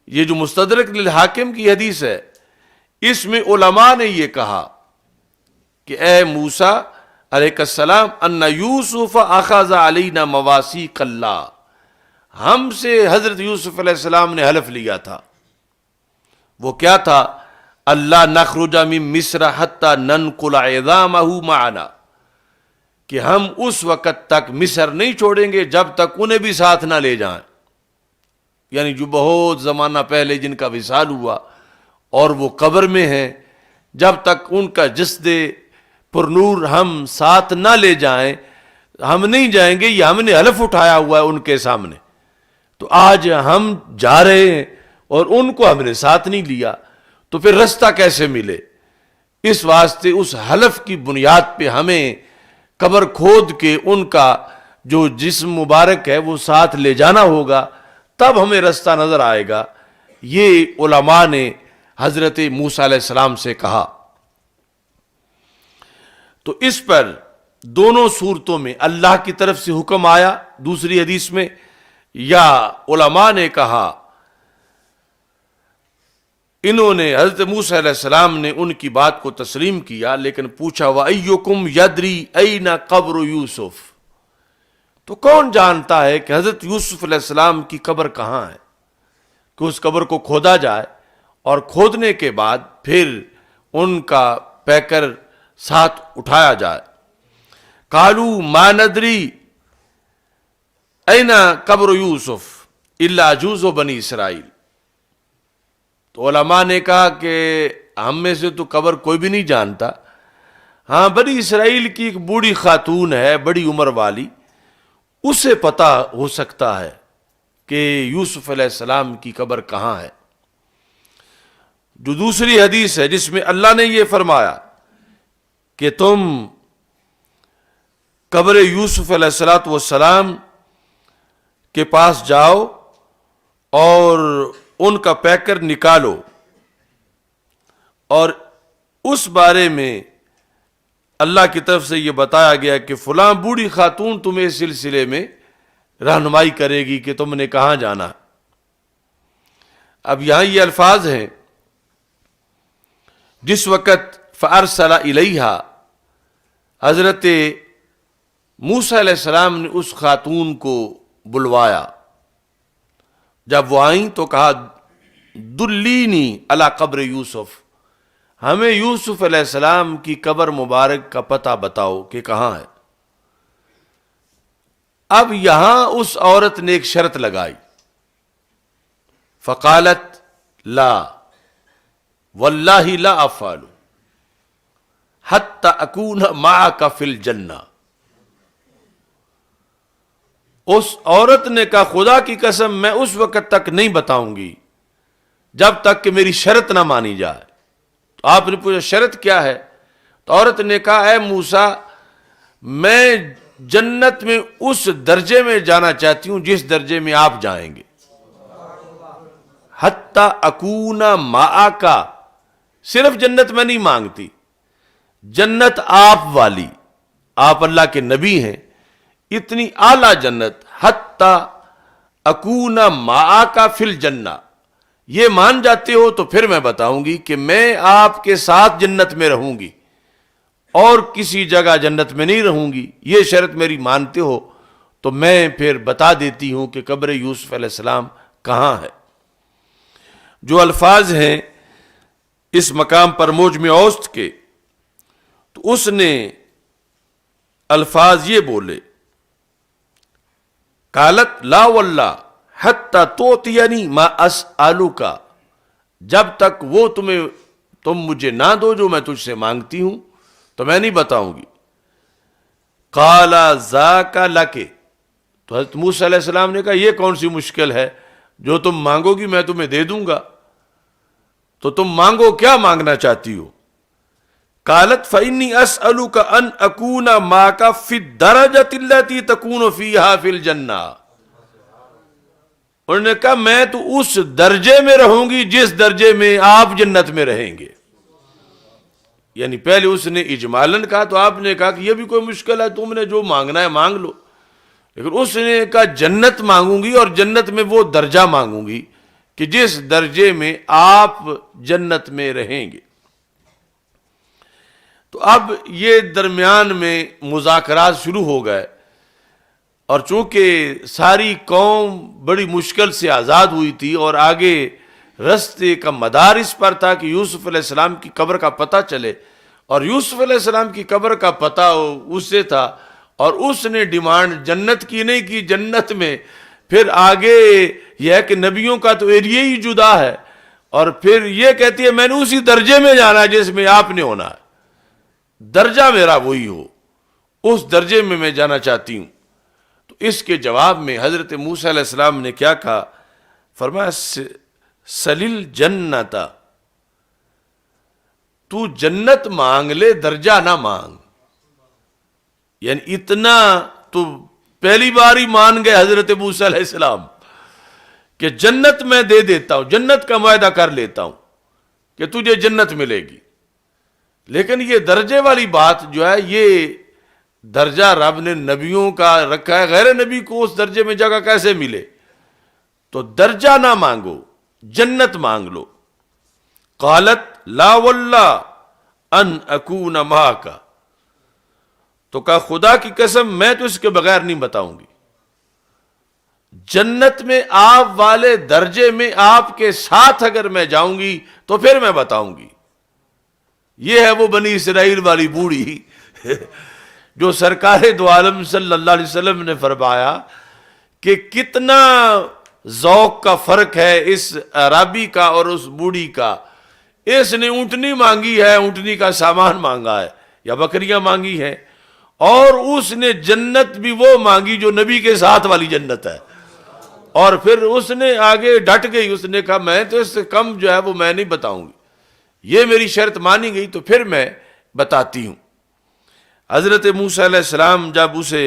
یہ جو مستدرک للحاکم کی حدیث ہے اس میں علماء نے یہ کہا کہ اے موسیٰ علیہ السلام، ان یوسف اخذ علینا مواثیق اللہ، ہم سے حضرت یوسف علیہ السلام نے حلف لیا تھا، وہ کیا تھا؟ اللہ نخرج من مصر حتی ننقل عظامہ معنا، کہ ہم اس وقت تک مصر نہیں چھوڑیں گے جب تک انہیں بھی ساتھ نہ لے جائیں، یعنی جو بہت زمانہ پہلے جن کا وصال ہوا اور وہ قبر میں ہیں، جب تک ان کا جسد پرنور ہم ساتھ نہ لے جائیں ہم نہیں جائیں گے، یہ ہم نے حلف اٹھایا ہوا ہے ان کے سامنے، تو آج ہم جا رہے ہیں اور ان کو ہم نے ساتھ نہیں لیا تو پھر رستہ کیسے ملے؟ اس واسطے اس حلف کی بنیاد پہ ہمیں قبر کھود کے ان کا جو جسم مبارک ہے وہ ساتھ لے جانا ہوگا، تب ہمیں رستہ نظر آئے گا۔ یہ علماء نے حضرت موسیٰ علیہ السلام سے کہا۔ تو اس پر دونوں صورتوں میں اللہ کی طرف سے حکم آیا، دوسری حدیث میں، یا علماء نے کہا، انہوں نے حضرت موسیٰ علیہ السلام نے ان کی بات کو تسلیم کیا، لیکن پوچھا وَأَيُّكُمْ يَدْرِي أَيْنَ قَبْرُ یوسف، تو کون جانتا ہے کہ حضرت یوسف علیہ السلام کی قبر کہاں ہے، کہ اس قبر کو کھودا جائے اور کھودنے کے بعد پھر ان کا پیکر ساتھ اٹھایا جائے۔ قالوا ما ندری أين قبر یوسف الا عجوز بنی اسرائیل، تو علماء نے کہا کہ ہم میں سے تو قبر کوئی بھی نہیں جانتا، ہاں بنی اسرائیل کی ایک بوڑھی خاتون ہے بڑی عمر والی، اسے پتہ ہو سکتا ہے کہ یوسف علیہ السلام کی قبر کہاں ہے۔ جو دوسری حدیث ہے جس میں اللہ نے یہ فرمایا کہ تم قبر یوسف علیہ السلام کے پاس جاؤ اور ان کا پیکر نکالو، اور اس بارے میں اللہ کی طرف سے یہ بتایا گیا کہ فلاں بوڑھی خاتون تمہیں اس سلسلے میں رہنمائی کرے گی کہ تم نے کہاں جانا۔ اب یہاں یہ الفاظ ہیں، جس وقت فارسل الیہا، حضرت موسیٰ علیہ السلام نے اس خاتون کو بلوایا، جب وہ آئیں تو کہا دلینی علی قبر یوسف، ہمیں یوسف علیہ السلام کی قبر مبارک کا پتہ بتاؤ کہ کہاں ہے۔ اب یہاں اس عورت نے ایک شرط لگائی، فقالت لا واللہ لا افعل حتی اکون معک فی الجنہ۔ اس عورت نے کہا خدا کی قسم میں اس وقت تک نہیں بتاؤں گی جب تک کہ میری شرط نہ مانی جائے۔ تو آپ نے پوچھا شرط کیا ہے؟ تو عورت نے کہا اے موسیٰ، میں جنت میں اس درجے میں جانا چاہتی ہوں جس درجے میں آپ جائیں گے۔ حتی اکون معک، صرف جنت میں نہیں مانگتی، جنت آپ والی، آپ اللہ کے نبی ہیں، اتنی اعلیٰ جنت، حتی اکون معک فی الجنہ، یہ مان جاتے ہو تو پھر میں بتاؤں گی کہ میں آپ کے ساتھ جنت میں رہوں گی اور کسی جگہ جنت میں نہیں رہوں گی، یہ شرط میری مانتے ہو تو میں پھر بتا دیتی ہوں کہ قبر یوسف علیہ السلام کہاں ہے۔ جو الفاظ ہیں اس مقام پر موجم اوسط کے، تو اس نے الفاظ یہ بولے، قالت لا واللہ حتی توتینی ما اسألک، جب تک وہ تم مجھے نہ دو جو میں تجھ سے مانگتی ہوں تو میں نہیں بتاؤں گی۔ قال ذاک لک، تو حضرت موسیٰ علیہ السلام نے کہا یہ کون سی مشکل ہے، جو تم مانگو گی میں تمہیں دے دوں گا، تو تم مانگو، کیا مانگنا چاہتی ہو؟ قالت فإنی اسألک ان اکون معک فی الدرجۃ التی تکون فیہا فی الجنہ، انہوں نے کہا میں تو اس درجے میں رہوں گی جس درجے میں آپ جنت میں رہیں گے۔ یعنی پہلے اس نے اجمالاً کہا تو آپ نے کہا کہ یہ بھی کوئی مشکل ہے، تم نے جو مانگنا ہے مانگ لو، لیکن اس نے کہا جنت مانگوں گی اور جنت میں وہ درجہ مانگوں گی کہ جس درجے میں آپ جنت میں رہیں گے۔ تو اب یہ درمیان میں مذاکرات شروع ہو گئے، اور چونکہ ساری قوم بڑی مشکل سے آزاد ہوئی تھی اور آگے رستے کا مدار اس پر تھا کہ یوسف علیہ السلام کی قبر کا پتہ چلے، اور یوسف علیہ السلام کی قبر کا پتہ اس سے تھا، اور اس نے ڈیمانڈ جنت کی نہیں کی، جنت میں پھر آگے یہ ہے کہ نبیوں کا تو ایریا ہی جدا ہے، اور پھر یہ کہتی ہے میں نے اسی درجے میں جانا ہے جس میں آپ نے ہونا ہے، درجہ میرا وہی ہو، اس درجے میں جانا چاہتی ہوں۔ تو اس کے جواب میں حضرت موسیٰ علیہ السلام نے کیا کہا؟ فرمایا سلیل جنت، تو جنت مانگ لے، درجہ نہ مانگ۔ یعنی اتنا تو پہلی بار ہی مان گئے حضرت موسیٰ علیہ السلام کہ جنت میں دے دیتا ہوں، جنت کا معاہدہ کر لیتا ہوں کہ تجھے جنت ملے گی، لیکن یہ درجے والی بات جو ہے یہ درجہ رب نے نبیوں کا رکھا ہے، غیر نبی کو اس درجے میں جگہ کیسے ملے؟ تو درجہ نہ مانگو، جنت مانگ لو۔ قالت لا واللہ ان اکون معک، تو کہا خدا کی قسم میں تو اس کے بغیر نہیں بتاؤں گی، جنت میں آپ والے درجے میں آپ کے ساتھ اگر میں جاؤں گی تو پھر میں بتاؤں گی۔ یہ ہے وہ بنی اسرائیل والی بوڑھی جو سرکار دو عالم صلی اللہ علیہ وسلم نے فرمایا کہ کتنا ذوق کا فرق ہے اس عربی کا اور اس بوڑھی کا۔ اس نے اونٹنی مانگی ہے، اونٹنی کا سامان مانگا ہے یا بکریاں مانگی ہیں، اور اس نے جنت بھی وہ مانگی جو نبی کے ساتھ والی جنت ہے، اور پھر اس نے آگے ڈٹ گئی، اس نے کہا میں تو اس سے کم جو ہے وہ میں نہیں بتاؤں گی، یہ میری شرط مانی گئی تو پھر میں بتاتی ہوں۔ حضرت موسیٰ علیہ السلام جب اسے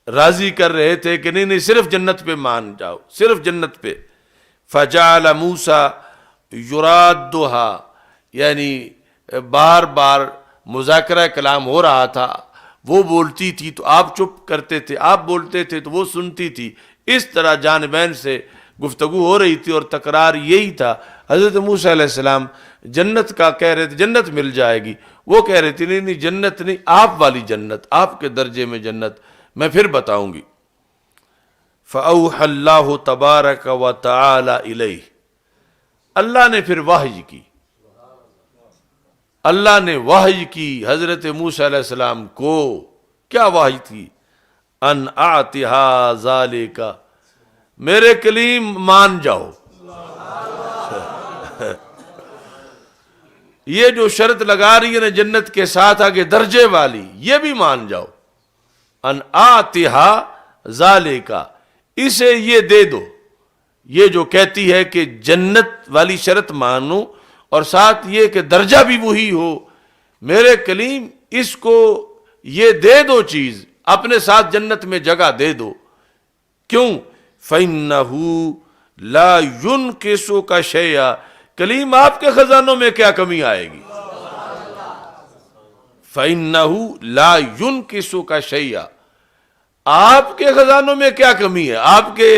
راضی کر رہے تھے کہ نہیں صرف جنت پہ مان جاؤ، صرف جنت پہ، فجعل موسیٰ یرادها، یعنی بار بار مذاکرہ کلام ہو رہا تھا، وہ بولتی تھی تو آپ چپ کرتے تھے، آپ بولتے تھے تو وہ سنتی تھی، اس طرح جانبین سے گفتگو ہو رہی تھی، اور تکرار یہی تھا۔ حضرت موسیٰ علیہ السلام جنت کا کہہ رہے تھے جنت مل جائے گی، وہ کہہ رہے تھے نہیں جنت نہیں، آپ والی جنت، آپ کے درجے میں جنت، میں پھر بتاؤں گی۔ فَأَوْحَى اللَّهُ تَبَارَكَ وَتَعَالَى إِلَيْهِ، اللہ نے پھر وحی کی، اللہ نے وحی کی حضرت موسیٰ علیہ السلام کو۔ کیا وحی تھی؟ ان اعطها ذالک، میرے کلیم مان جاؤ، یہ جو شرط لگا رہی ہے نا جنت کے ساتھ آگے درجے والی، یہ بھی مان جاؤ۔ ان اعطها ذالک، اسے یہ دے دو، یہ جو کہتی ہے کہ جنت والی شرط مانو اور ساتھ یہ کہ درجہ بھی وہی ہو، میرے کلیم اس کو یہ دے دو چیز، اپنے ساتھ جنت میں جگہ دے دو۔ کیوں؟ فَإِنَّهُ لَا يُنْقِصُكَ شَيْئًا، کلیم آپ کے خزانوں میں کیا کمی آئے گی؟ فَإِنَّهُ لَا يُنْقِصُكَ شَيْئًا، آپ کے خزانوں میں کیا کمی ہے؟ آپ کے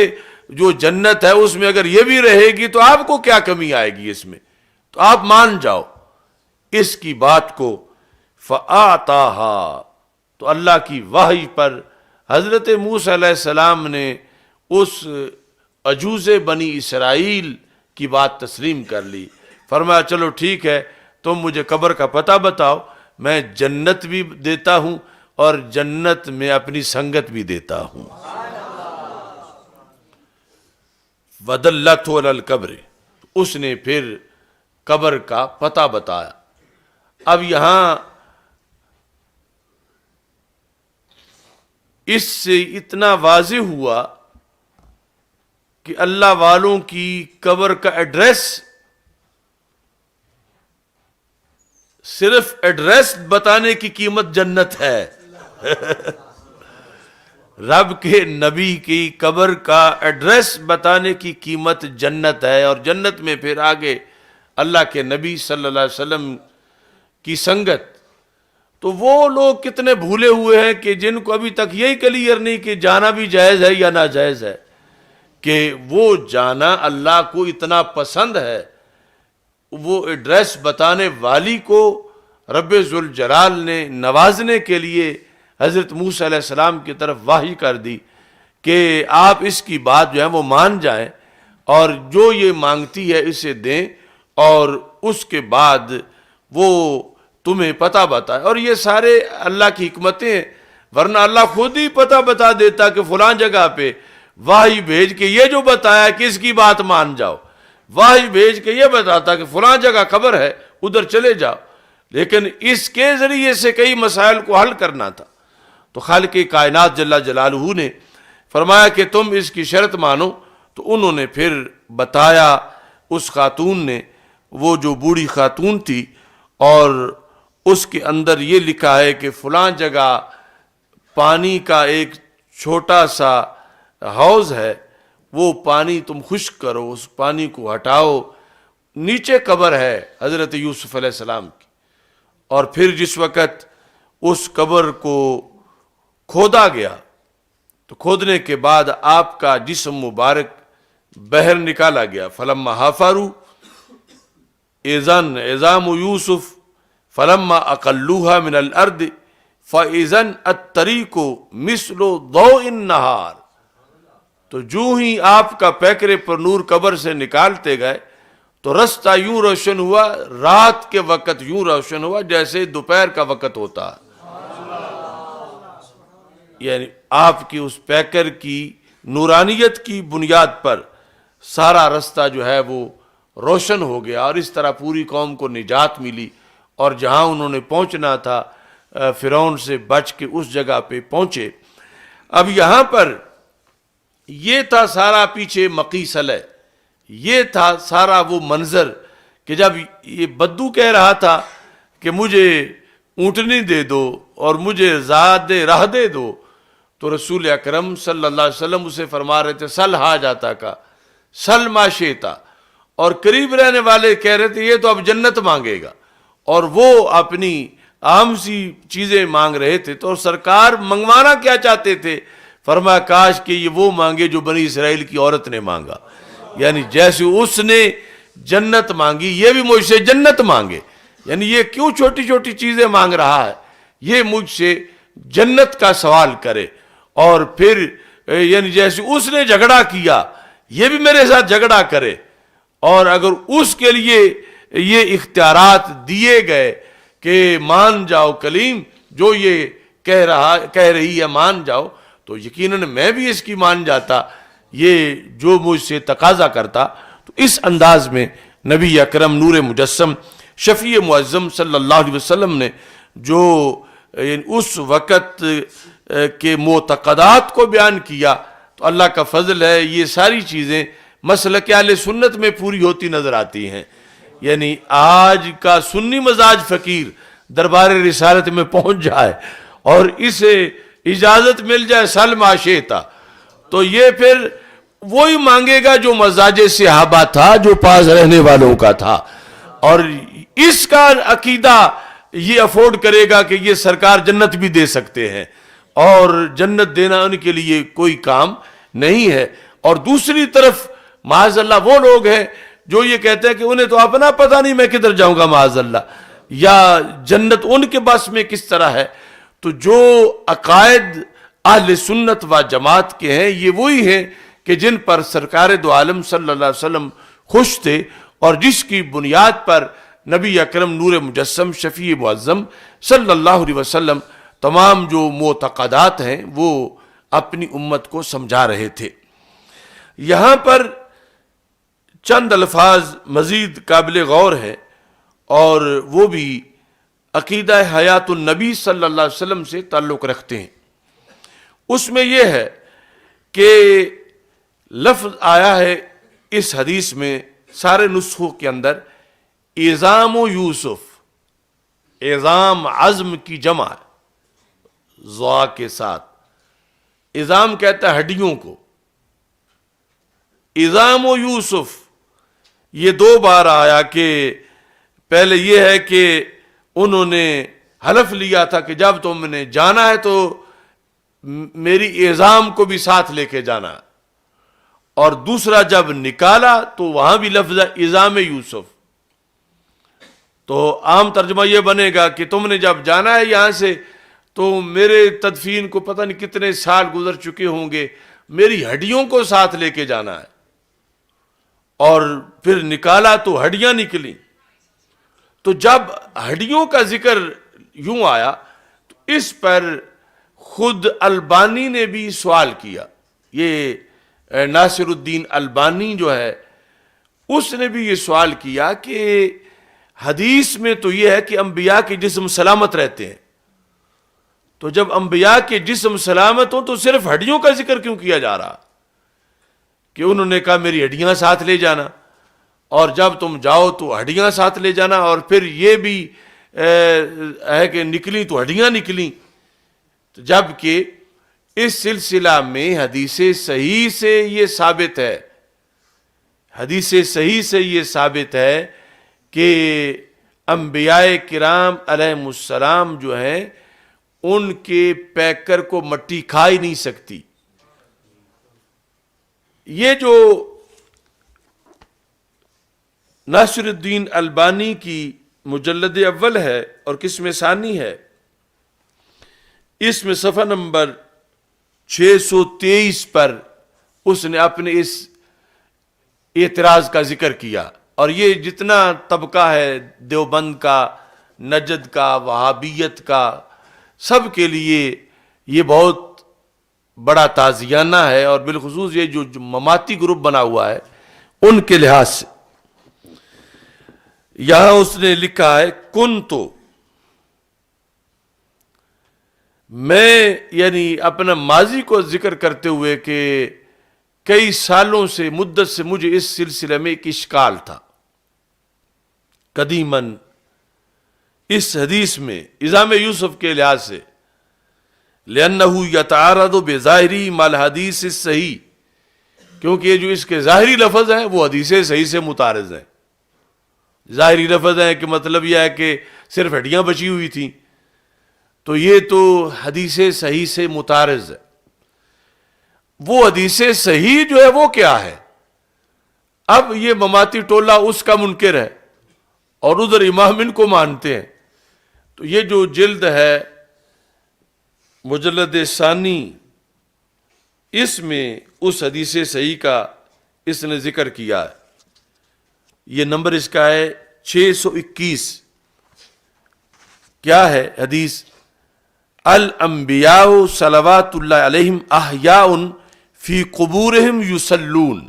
جو جنت ہے اس میں اگر یہ بھی رہے گی تو آپ کو کیا کمی آئے گی اس میں؟ تو آپ مان جاؤ اس کی بات کو۔ فَآتَاهَا، تو اللہ کی وحی پر حضرت موسیٰ علیہ السلام نے اس عجوز بنی اسرائیل کی بات تسلیم کر لی، فرمایا چلو ٹھیک ہے، تم مجھے قبر کا پتہ بتاؤ، میں جنت بھی دیتا ہوں اور جنت میں اپنی سنگت بھی دیتا ہوں۔ وَدَلَّتْهُ عَلَى الْقَبْرِ، اس نے پھر قبر کا پتہ بتایا۔ اب یہاں اس سے اتنا واضح ہوا کہ اللہ والوں کی قبر کا ایڈریس، صرف ایڈریس بتانے کی قیمت جنت ہے۔ رب کے نبی کی قبر کا ایڈریس بتانے کی قیمت جنت ہے، اور جنت میں پھر آگے اللہ کے نبی صلی اللہ علیہ وسلم کی سنگت۔ تو وہ لوگ کتنے بھولے ہوئے ہیں کہ جن کو ابھی تک یہی کلیئر نہیں کہ جانا بھی جائز ہے یا ناجائز ہے، کہ وہ جانا اللہ کو اتنا پسند ہے، وہ ایڈریس بتانے والی کو رب ذوالجلال نے نوازنے کے لیے حضرت موسیٰ علیہ السلام کی طرف وحی کر دی کہ آپ اس کی بات جو ہے وہ مان جائیں، اور جو یہ مانگتی ہے اسے دیں، اور اس کے بعد وہ تمہیں پتہ بتائے۔ اور یہ سارے اللہ کی حکمتیں، ورنہ اللہ خود ہی پتہ بتا دیتا کہ فلاں جگہ پہ، وحی بھیج کے یہ جو بتایا کہ اس کی بات مان جاؤ، وحی بھیج کے یہ بتاتا کہ فلاں جگہ قبر ہے ادھر چلے جاؤ، لیکن اس کے ذریعے سے کئی مسائل کو حل کرنا تھا۔ تو خالق کائنات جل جلالہ نے فرمایا کہ تم اس کی شرط مانو، تو انہوں نے پھر بتایا اس خاتون نے، وہ جو بوڑھی خاتون تھی، اور اس کے اندر یہ لکھا ہے کہ فلاں جگہ پانی کا ایک چھوٹا سا حوض ہے، وہ پانی تم خشک کرو، اس پانی کو ہٹاؤ، نیچے قبر ہے حضرت یوسف علیہ السلام کی۔ اور پھر جس وقت اس قبر کو کھودا گیا تو کھودنے کے بعد آپ کا جسم مبارک بہر نکالا گیا۔ فلما حفروا اذن عظام یوسف فلما اقلوها من الارض فاذن الطریق مثل ضوء النہار، تو جو ہی آپ کا پیکرے پر نور قبر سے نکالتے گئے تو رستہ یوں روشن ہوا، رات کے وقت یوں روشن ہوا جیسے دوپہر کا وقت ہوتا ہے۔ یعنی آپ کی اس پیکر کی نورانیت کی بنیاد پر سارا رستہ جو ہے وہ روشن ہو گیا، اور اس طرح پوری قوم کو نجات ملی، اور جہاں انہوں نے پہنچنا تھا فرعون سے بچ کے اس جگہ پہ پہنچے۔ اب یہاں پر یہ تھا سارا پیچھے مقیصل ہے، یہ تھا سارا وہ منظر کہ جب یہ بدو کہہ رہا تھا کہ مجھے اونٹنی دے دو اور مجھے زاد راہ دے دو، تو رسول اکرم صلی اللہ علیہ وسلم اسے فرما رہے تھے سل حاجاتا کا سل ما شئتا، اور قریب رہنے والے کہہ رہے تھے یہ تو اب جنت مانگے گا، اور وہ اپنی عام سی چیزیں مانگ رہے تھے۔ تو سرکار منگوانا کیا چاہتے تھے؟ فرمایا کاش کہ یہ وہ مانگے جو بنی اسرائیل کی عورت نے مانگا، یعنی جیسے اس نے جنت مانگی یہ بھی مجھ سے جنت مانگے، یعنی یہ کیوں چھوٹی چھوٹی چیزیں مانگ رہا ہے، یہ مجھ سے جنت کا سوال کرے، اور پھر یعنی جیسے اس نے جھگڑا کیا یہ بھی میرے ساتھ جھگڑا کرے، اور اگر اس کے لیے یہ اختیارات دیے گئے کہ مان جاؤ کلیم، جو یہ کہہ رہی ہے مان جاؤ، تو یقیناً میں بھی اس کی مان جاتا، یہ جو مجھ سے تقاضا کرتا۔ تو اس انداز میں نبی اکرم نور مجسم شفیع معظم صلی اللہ علیہ وسلم نے جو اس وقت کے معتقدات کو بیان کیا، تو اللہ کا فضل ہے یہ ساری چیزیں مسلک اہل سنت میں پوری ہوتی نظر آتی ہیں۔ یعنی آج کا سنی مزاج فقیر دربار رسالت میں پہنچ جائے اور اسے اجازت مل جائے سل ما شئتا، تو یہ پھر وہی مانگے گا جو مزاج صحابہ تھا، جو پاس رہنے والوں کا تھا، اور اس کا عقیدہ یہ افورڈ کرے گا کہ یہ سرکار جنت بھی دے سکتے ہیں، اور جنت دینا ان کے لیے کوئی کام نہیں ہے۔ اور دوسری طرف معاذ اللہ وہ لوگ ہیں جو یہ کہتے ہیں کہ انہیں تو اپنا پتہ نہیں میں کدھر جاؤں گا معاذ اللہ، یا جنت ان کے بس میں کس طرح ہے۔ تو جو عقائد اہل سنت و جماعت کے ہیں یہ وہی ہیں کہ جن پر سرکار دو عالم صلی اللہ علیہ وسلم خوش تھے، اور جس کی بنیاد پر نبی اکرم نور مجسم شفیع معظم صلی اللہ علیہ وسلم تمام جو معتقدات ہیں وہ اپنی امت کو سمجھا رہے تھے۔ یہاں پر چند الفاظ مزید قابل غور ہے، اور وہ بھی عقیدہ حیات النبی صلی اللہ علیہ وسلم سے تعلق رکھتے ہیں۔ اس میں یہ ہے کہ لفظ آیا ہے اس حدیث میں سارے نسخوں کے اندر عظام و یوسف، عظام عظم کی جمع ہے ضا کے ساتھ، عظام کہتا ہے ہڈیوں کو، عظام و یوسف یہ دو بار آیا، کہ پہلے یہ ہے کہ انہوں نے حلف لیا تھا کہ جب تم نے جانا ہے تو میری عظام کو بھی ساتھ لے کے جانا، اور دوسرا جب نکالا تو وہاں بھی لفظ عظام یوسف۔ تو عام ترجمہ یہ بنے گا کہ تم نے جب جانا ہے یہاں سے تو میرے تدفین کو پتہ نہیں کتنے سال گزر چکے ہوں گے، میری ہڈیوں کو ساتھ لے کے جانا ہے، اور پھر نکالا تو ہڈیاں نکلی۔ تو جب ہڈیوں کا ذکر یوں آیا تو اس پر خود البانی نے بھی سوال کیا، یہ ناصر الدین البانی جو ہے اس نے بھی یہ سوال کیا کہ حدیث میں تو یہ ہے کہ انبیاء کے جسم سلامت رہتے ہیں، تو جب انبیاء کے جسم سلامت ہوں تو صرف ہڈیوں کا ذکر کیوں کیا جا رہا؟ کہ انہوں نے کہا میری ہڈیاں ساتھ لے جانا، اور جب تم جاؤ تو ہڈیاں ساتھ لے جانا، اور پھر یہ بھی ہے کہ نکلی تو ہڈیاں نکلی، جبکہ اس سلسلہ میں حدیث صحیح سے یہ ثابت ہے، حدیث صحیح سے یہ ثابت ہے کہ انبیاء کرام علیہ السلام جو ہیں ان کے پیکر کو مٹی کھا ہی نہیں سکتی۔ یہ جو ناصر الدین البانی کی مجلد اول ہے اور قسم ثانی ہے، اس میں صفحہ نمبر 623 پر اس نے اپنے اس اعتراض کا ذکر کیا، اور یہ جتنا طبقہ ہے دیوبند کا، نجد کا، وہابیت کا، سب کے لیے یہ بہت بڑا تعزیانہ ہے، اور بالخصوص یہ جو مماتی گروپ بنا ہوا ہے ان کے لحاظ سے۔ یہاں اس نے لکھا ہے کنتو میں یعنی اپنا ماضی کو ذکر کرتے ہوئے کہ کئی سالوں سے مدت سے مجھے اس سلسلے میں ایک اشکال تھا قدیماً اس حدیث میں اظام یوسف کے لحاظ سے لأنه يتعارض بظاہری مال حدیث صحیح، کیونکہ یہ جو اس کے ظاہری لفظ ہیں وہ حدیث صحیح سے متعارض ہیں. ظاہری لفظ ہیں کہ مطلب یہ ہے کہ صرف ہڈیاں بچی ہوئی تھیں، تو یہ تو حدیث صحیح سے متعارض ہے. وہ حدیث صحیح جو ہے وہ کیا ہے؟ اب یہ مماتی ٹولہ اس کا منکر ہے اور ادھر امام ان کو مانتے ہیں. تو یہ جو جلد ہے مجلد ثانی، اس میں اس حدیث صحیح کا اس نے ذکر کیا ہے. یہ نمبر اس کا ہے 621. کیا ہے حدیث؟ الانبیاء صلوات اللہ علیہم احیاء فی قبورہم یصلون.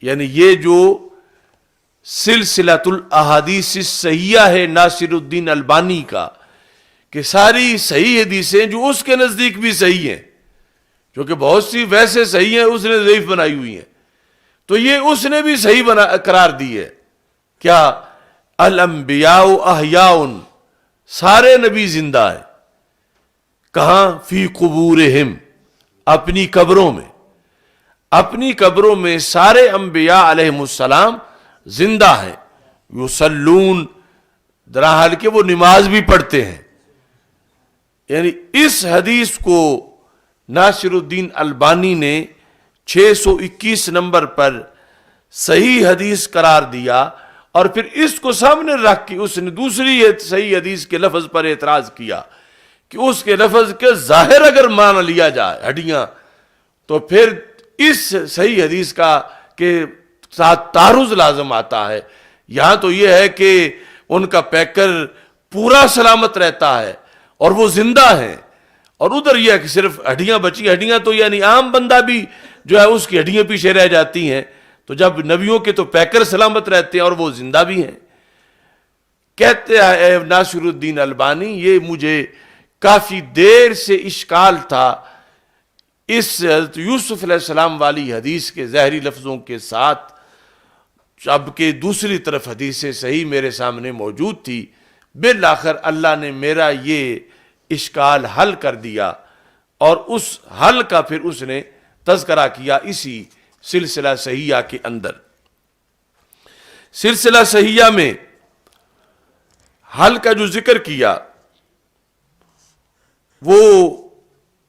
یعنی یہ جو سلسلۃ الاحادیث الصحیحہ ہے ناصر الدین البانی کا، کہ ساری صحیح حدیثیں جو اس کے نزدیک بھی صحیح ہیں، کیونکہ بہت سی ویسے صحیح ہیں اس نے ضعیف بنائی ہوئی ہیں، تو یہ اس نے بھی صحیح قرار دی ہے. کیا؟ الانبیاء احیاء، سارے نبی زندہ ہیں. کہاں؟ فی قبورہم، اپنی قبروں میں. اپنی قبروں میں سارے انبیاء علیہم السلام زندہ ہیں. یصلون، درحال کہ وہ نماز بھی پڑھتے ہیں. یعنی اس حدیث کو ناصر الدین البانی نے 621 نمبر پر صحیح حدیث قرار دیا، اور پھر اس کو سامنے رکھ کے اس نے دوسری صحیح حدیث کے لفظ پر اعتراض کیا کہ اس کے لفظ کے ظاہر اگر مان لیا جائے ہڈیاں، تو پھر اس صحیح حدیث کا کے ساتھ تعارض لازم آتا ہے. یہاں تو یہ ہے کہ ان کا پیکر پورا سلامت رہتا ہے اور وہ زندہ ہیں، اور ادھر یہ ہے کہ صرف ہڈیاں بچی. ہڈیاں تو یعنی عام بندہ بھی جو ہے اس کی ہڈیاں پیچھے رہ جاتی ہیں، تو جب نبیوں کے تو پیکر سلامت رہتے ہیں اور وہ زندہ بھی ہیں. کہتے ہیں ناصر الدین البانی، یہ مجھے کافی دیر سے اشکال تھا اس حضرت یوسف علیہ السلام والی حدیث کے ظاہری لفظوں کے ساتھ، جبکہ دوسری طرف حدیث صحیح میرے سامنے موجود تھی. بالآخر اللہ نے میرا یہ اشکال حل کر دیا، اور اس حل کا پھر اس نے تذکرہ کیا اسی سلسلہ صحیحہ کے اندر. سلسلہ صحیحہ میں حل کا جو ذکر کیا وہ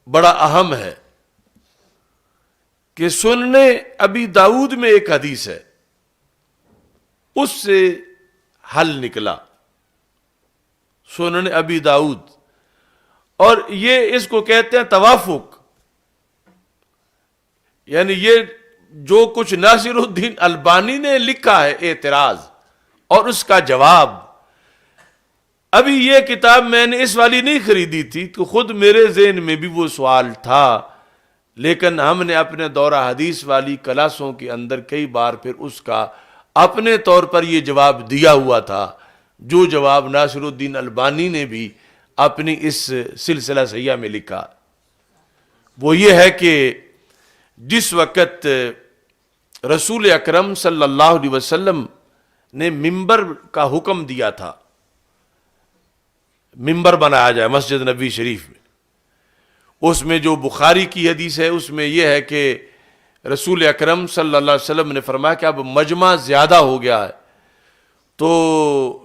بڑا اہم ہے کہ سنن ابی داؤد میں ایک حدیث ہے، اس سے حل نکلا. سنن ابی داؤد، اور یہ اس کو کہتے ہیں توافق. یعنی یہ جو کچھ ناصر الدین البانی نے لکھا ہے اعتراض اور اس کا جواب. ابھی یہ کتاب میں نے اس والی نہیں خریدی تھی تو خود میرے ذہن میں بھی وہ سوال تھا، لیکن ہم نے اپنے دورہ حدیث والی کلاسوں کے اندر کئی بار پھر اس کا اپنے طور پر یہ جواب دیا ہوا تھا، جو جواب ناصر الدین البانی نے بھی اپنی اس سلسلہ صحیحہ میں لکھا. وہ یہ ہے کہ جس وقت رسول اکرم صلی اللہ علیہ وسلم نے ممبر کا حکم دیا تھا، ممبر بنایا جائے مسجد نبی شریف میں، اس میں جو بخاری کی حدیث ہے اس میں یہ ہے کہ رسول اکرم صلی اللہ علیہ وسلم نے فرمایا کہ اب مجمع زیادہ ہو گیا ہے، تو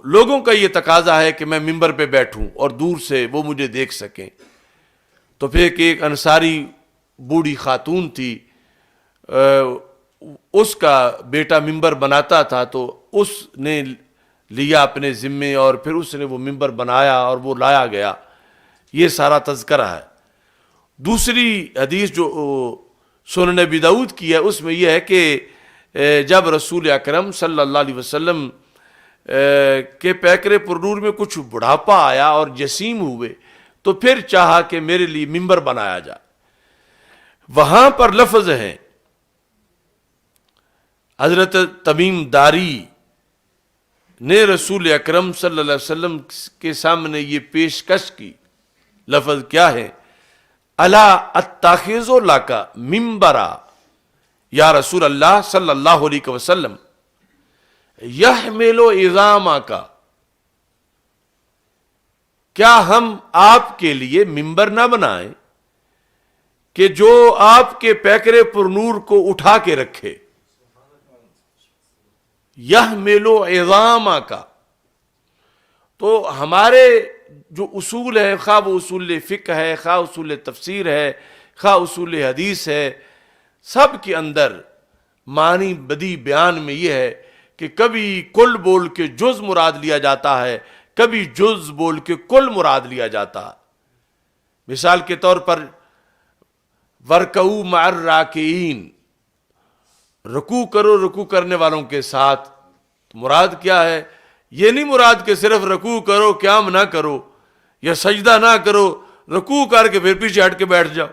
لوگوں کا یہ تقاضا ہے کہ میں ممبر پہ بیٹھوں اور دور سے وہ مجھے دیکھ سکیں. تو پھر ایک انصاری بوڑھی خاتون تھی، اس کا بیٹا ممبر بناتا تھا، تو اس نے لیا اپنے ذمے اور پھر اس نے وہ ممبر بنایا اور وہ لایا گیا. یہ سارا تذکرہ ہے. دوسری حدیث جو سنن ابی داؤد کی ہے اس میں یہ ہے کہ جب رسول اکرم صلی اللہ علیہ وسلم کے پیکر پرنور میں کچھ بڑھاپا آیا اور جسیم ہوئے تو پھر چاہا کہ میرے لیے ممبر بنایا جائے. وہاں پر لفظ ہیں حضرت تمیم داری نے رسول اکرم صلی اللہ علیہ وسلم کے سامنے یہ پیشکش کی لفظ کیا ہے؟ الا اتخذ لک منبرا یا رسول اللہ صلی اللہ علیہ وسلم یحمل عظامک، کیا ہم آپ کے لیے منبر نہ بنائیں کہ جو آپ کے پیکرے پر نور کو اٹھا کے رکھے؟ یحمل عظامک، تو ہمارے جو اصول ہے، خواہ وہ اصول فقہ ہے، خواہ اصول تفسیر ہے، خواہ اصول حدیث ہے، سب کے اندر معنی بدی بیان میں یہ ہے کہ کبھی کل بول کے جز مراد لیا جاتا ہے، کبھی جز بول کے کل مراد لیا جاتا ہے۔ مثال کے طور پر وَرْكَعُوا مَعَ الرَّاكِعِينَ، رکوع کرو رکوع کرنے والوں کے ساتھ، مراد کیا ہے؟ یہ نہیں مراد کہ صرف رکوع کرو قیام نہ کرو یا سجدہ نہ کرو، رکوع کر کے پھر پیچھے ہٹ کے بیٹھ جاؤ۔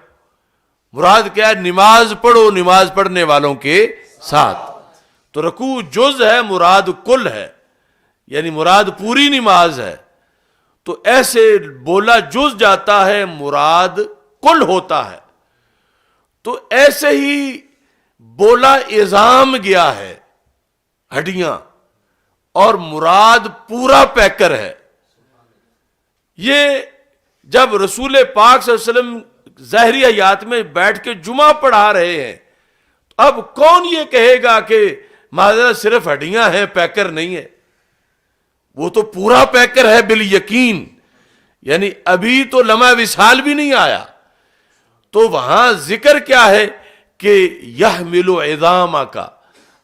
مراد کیا ہے؟ نماز پڑھو نماز پڑھنے والوں کے ساتھ۔ تو رکوع جز ہے، مراد کل ہے، یعنی مراد پوری نماز ہے۔ تو ایسے بولا جز جاتا ہے، مراد کل ہوتا ہے۔ تو ایسے ہی بولا عظام گیا ہے، ہڈیاں، اور مراد پورا پیکر ہے۔ یہ جب رسول پاک صلی اللہ علیہ وسلم ظاہری حیات میں بیٹھ کے جمعہ پڑھا رہے ہیں، اب کون یہ کہے گا کہ معذرت صرف ہڈیاں ہیں پیکر نہیں ہے؟ وہ تو پورا پیکر ہے بالیقین، یعنی ابھی تو لمحہ وصال بھی نہیں آیا۔ تو وہاں ذکر کیا ہے کہ یحمل عظامک،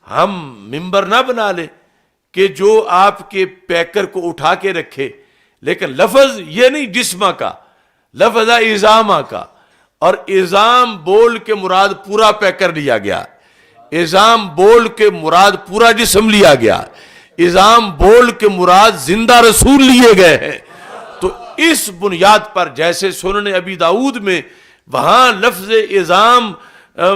ہم منبر نہ بنا لیں کہ جو آپ کے پیکر کو اٹھا کے رکھے، لیکن لفظ یہ نہیں جسمہ کا، لفظ ہے عظامہ کا، اور عظام بول کے مراد پورا پیکر لیا گیا، عظام بول کے مراد پورا جسم لیا گیا، عظام بول کے مراد زندہ رسول لیے گئے ہیں۔ تو اس بنیاد پر جیسے سنن ابی داؤد میں وہاں لفظ عظام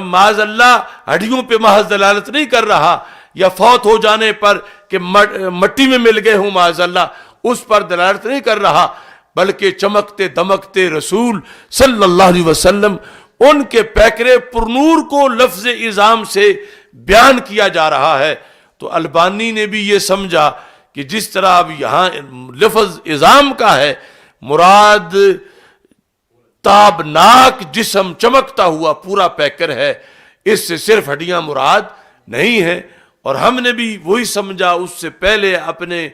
معاذ اللہ ہڈیوں پہ محض دلالت نہیں کر رہا، یا فوت ہو جانے پر کہ مٹی میں مل گئے ہوں معاذ اللہ، اس پر دلالت نہیں کر رہا، بلکہ چمکتے دمکتے رسول صلی اللہ علیہ وسلم ان کے پیکرے پرنور کو لفظ عظام سے بیان کیا جا رہا ہے۔ تو البانی نے بھی یہ سمجھا کہ جس طرح اب یہاں لفظ عظام کا ہے، مراد تابناک جسم، چمکتا ہوا پورا پیکر ہے، اس سے صرف ہڈیاں مراد نہیں ہیں۔ اور ہم نے بھی وہی سمجھا، اس سے پہلے اپنے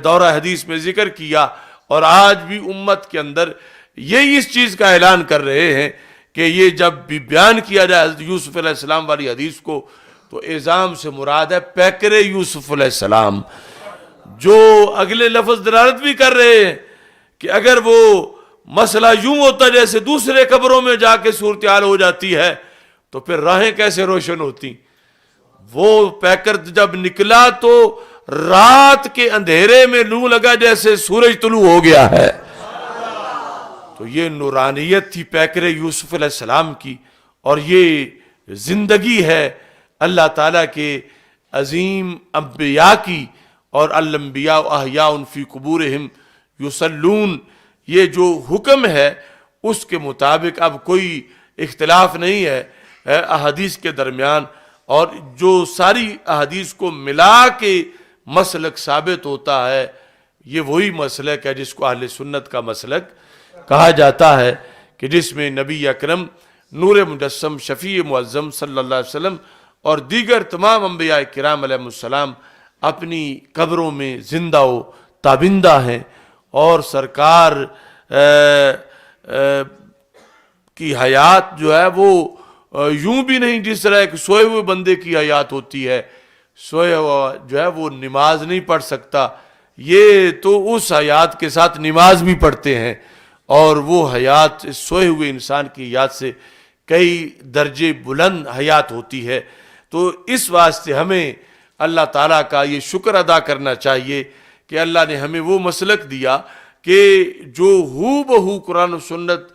دورہ حدیث میں ذکر کیا، اور آج بھی امت کے اندر یہی اس چیز کا اعلان کر رہے ہیں کہ یہ جب بھی بیان کیا جائے حضرت یوسف علیہ السلام والی حدیث کو، تو عظام سے مراد ہے پیکر یوسف علیہ السلام، جو اگلے لفظ دلالت بھی کر رہے ہیں کہ اگر وہ مسئلہ یوں ہوتا جیسے دوسرے قبروں میں جا کے صورتحال ہو جاتی ہے تو پھر راہیں کیسے روشن ہوتی؟ وہ پیکر جب نکلا تو رات کے اندھیرے میں لوں لگا جیسے سورج طلوع ہو گیا ہے۔ تو یہ نورانیت تھی پیکر یوسف علیہ السلام کی، اور یہ زندگی ہے اللہ تعالیٰ کے عظیم انبیاء کی، اور الانبیاء احیاء فی قبورہم یصلون، یہ جو حکم ہے اس کے مطابق اب کوئی اختلاف نہیں ہے احادیث کے درمیان، اور جو ساری احادیث کو ملا کے مسلک ثابت ہوتا ہے، یہ وہی مسلک ہے جس کو اہل سنت کا مسلک کہا جاتا ہے، کہ جس میں نبی اکرم نور مجسم شفیع معظم صلی اللہ علیہ وسلم اور دیگر تمام انبیاء کرام علیہ السلام اپنی قبروں میں زندہ و تابندہ ہیں، اور سرکار کی حیات جو ہے وہ یوں بھی نہیں جس طرح ایک سوئے ہوئے بندے کی حیات ہوتی ہے، سوئے ہوا جو ہے وہ نماز نہیں پڑھ سکتا، یہ تو اس حیات کے ساتھ نماز بھی پڑھتے ہیں، اور وہ حیات سوئے ہوئے انسان کی حیات سے کئی درجے بلند حیات ہوتی ہے۔ تو اس واسطے ہمیں اللہ تعالیٰ کا یہ شکر ادا کرنا چاہیے کہ اللہ نے ہمیں وہ مسلک دیا کہ جو ہو بہو قرآن و سنت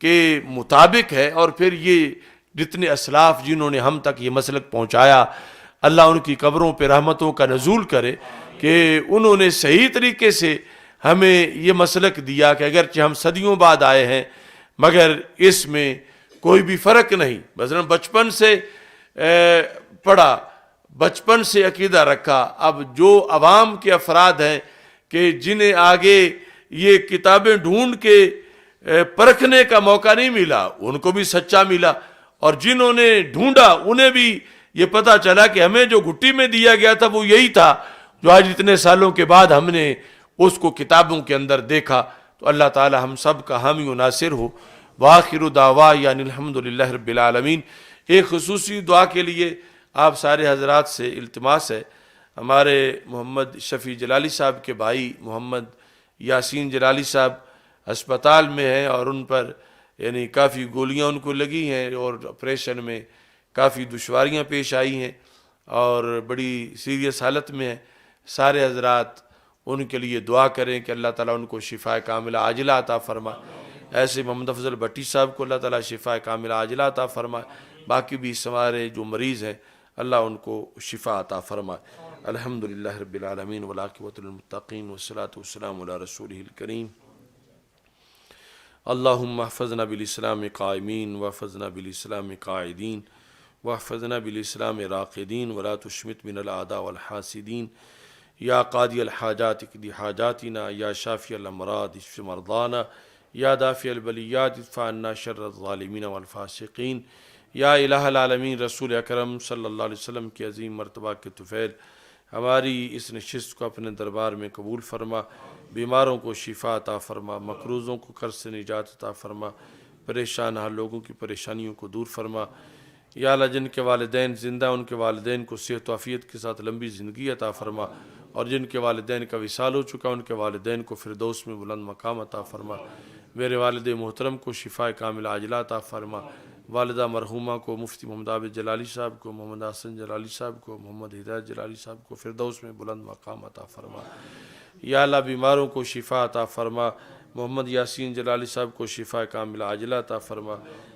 کے مطابق ہے، اور پھر یہ جتنے اسلاف جنہوں نے ہم تک یہ مسلک پہنچایا، اللہ ان کی قبروں پہ رحمتوں کا نزول کرے کہ انہوں نے صحیح طریقے سے ہمیں یہ مسلک دیا کہ اگرچہ ہم صدیوں بعد آئے ہیں مگر اس میں کوئی بھی فرق نہیں. مثلا بچپن سے پڑھا، بچپن سے عقیدہ رکھا. اب جو عوام کے افراد ہیں کہ جنہیں آگے یہ کتابیں ڈھونڈ کے پرکھنے کا موقع نہیں ملا، ان کو بھی سچا ملا، اور جنہوں نے ڈھونڈا انہیں بھی یہ پتا چلا کہ ہمیں جو گھٹی میں دیا گیا تھا وہ یہی تھا جو آج اتنے سالوں کے بعد ہم نے اس کو کتابوں کے اندر دیکھا. تو اللہ تعالی ہم سب کا حامی و ناصر ہو. وآخر دعوانا ان الحمدللہ رب العالمین. ایک خصوصی دعا کے لیے آپ سارے حضرات سے التماس ہے. ہمارے محمد شفیع جلالی صاحب کے بھائی محمد یاسین جلالی صاحب ہسپتال میں ہیں، اور ان پر یعنی کافی گولیاں ان کو لگی ہیں اور آپریشن میں کافی دشواریاں پیش آئی ہیں اور بڑی سیریس حالت میں ہیں. سارے حضرات ان کے لیے دعا کریں کہ اللہ تعالیٰ ان کو شفا کاملہ عاجلہ عطا فرمائے. ایسے محمد افضل بٹی صاحب کو اللہ تعالیٰ شفا کاملہ عاجلہ عطا فرمائے. باقی بھی ہمارے جو مریض ہیں اللہ ان کو شفا عطا فرمائے. الحمدللہ رب العالمین والعاقبۃ للمتقین والصلاۃ والسلام علی رسولہ الکریم. اللہم احفظنا بالاسلام قائمین واحفظنا بالاسلام قاعدین واحفظنا بالاسلام راقدین ولا تشمت من الاعداء والحاسدین. یا قاضی الحاجات اقض حاجاتنا، یا شافی الامراض اشف مرضانا، یا دافع البلیات ادفع عنا شر الظالمین والفاسقین. یا الہ العالمین رسول اکرم صلی اللہ علیہ وسلم کی عظیم مرتبہ کے طفیل ہماری اس نشست کو اپنے دربار میں قبول فرما. بیماروں کو شفا عطا فرما، مقروضوں کو قرض سے نجات عطا فرما، پریشان حال لوگوں کی پریشانیوں کو دور فرما. یا اللہ جن کے والدین زندہ ان کے والدین کو صحت و عافیت کے ساتھ لمبی زندگی عطا فرما، اور جن کے والدین کا وصال ہو چکا ان کے والدین کو فردوس میں بلند مقام عطا فرما. میرے والد محترم کو شفا کاملہ عاجلہ عطا فرما. والدہ مرحومہ کو، مفتی محمد عابد جلالی صاحب کو، محمد حسن جلالی صاحب کو، محمد ہدایت جلالی صاحب کو فردوس میں بلند مقام عطا فرما. یا اللہ بیماروں کو شفا عطا فرما. محمد یاسین جلالی صاحب کو شفا کاملہ عاجلہ عطا فرما.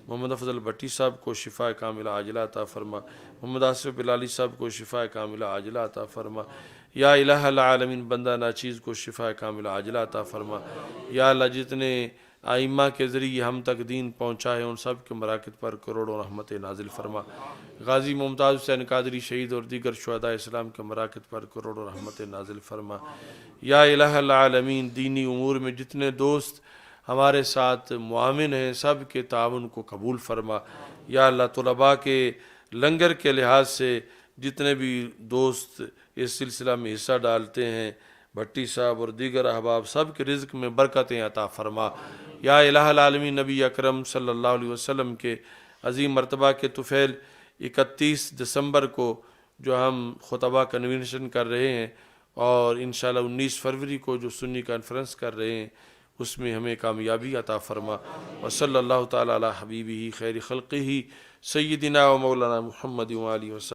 محمد افضل بٹی صاحب کو شفا کاملہ عاجلہ عطا فرما. محمد آصف بلالی صاحب کو شفا کاملہ عاجلہ عطا فرما. یا الہ العالمین بندہ ناچیز کو شفا کاملہ عاجلہ عطا فرما. یا اللہ جتنے ائمہ کے ذریعے ہم تک دین پہنچا ہے ان سب کے مراکز پر کروڑوں رحمت نازل فرما. غازی ممتاز حسین قادری شہید اور دیگر شہداء اسلام کے مراکز پر کروڑوں رحمت نازل فرما. یا الہ العالمین دینی امور میں جتنے دوست ہمارے ساتھ معاون ہیں سب کے تعاون کو قبول فرما. یا اللہ طلباء کے لنگر کے لحاظ سے جتنے بھی دوست اس سلسلہ میں حصہ ڈالتے ہیں، بھٹی صاحب اور دیگر احباب، سب کے رزق میں برکتیں عطا فرما. یا الہ العالمین نبی اکرم صلی اللہ علیہ وسلم کے عظیم مرتبہ کے طفیل 31 دسمبر کو جو ہم خطبہ کنونشن کر رہے ہیں اور انشاءاللہ 19 فروری کو جو سنی کانفرنس کر رہے ہیں اس میں ہمیں کامیابی عطا فرما. وصلی اللہ تعالی علی حبیبہ خیر خلقہ سیدنا و مولانا محمد و آلہ وسلم.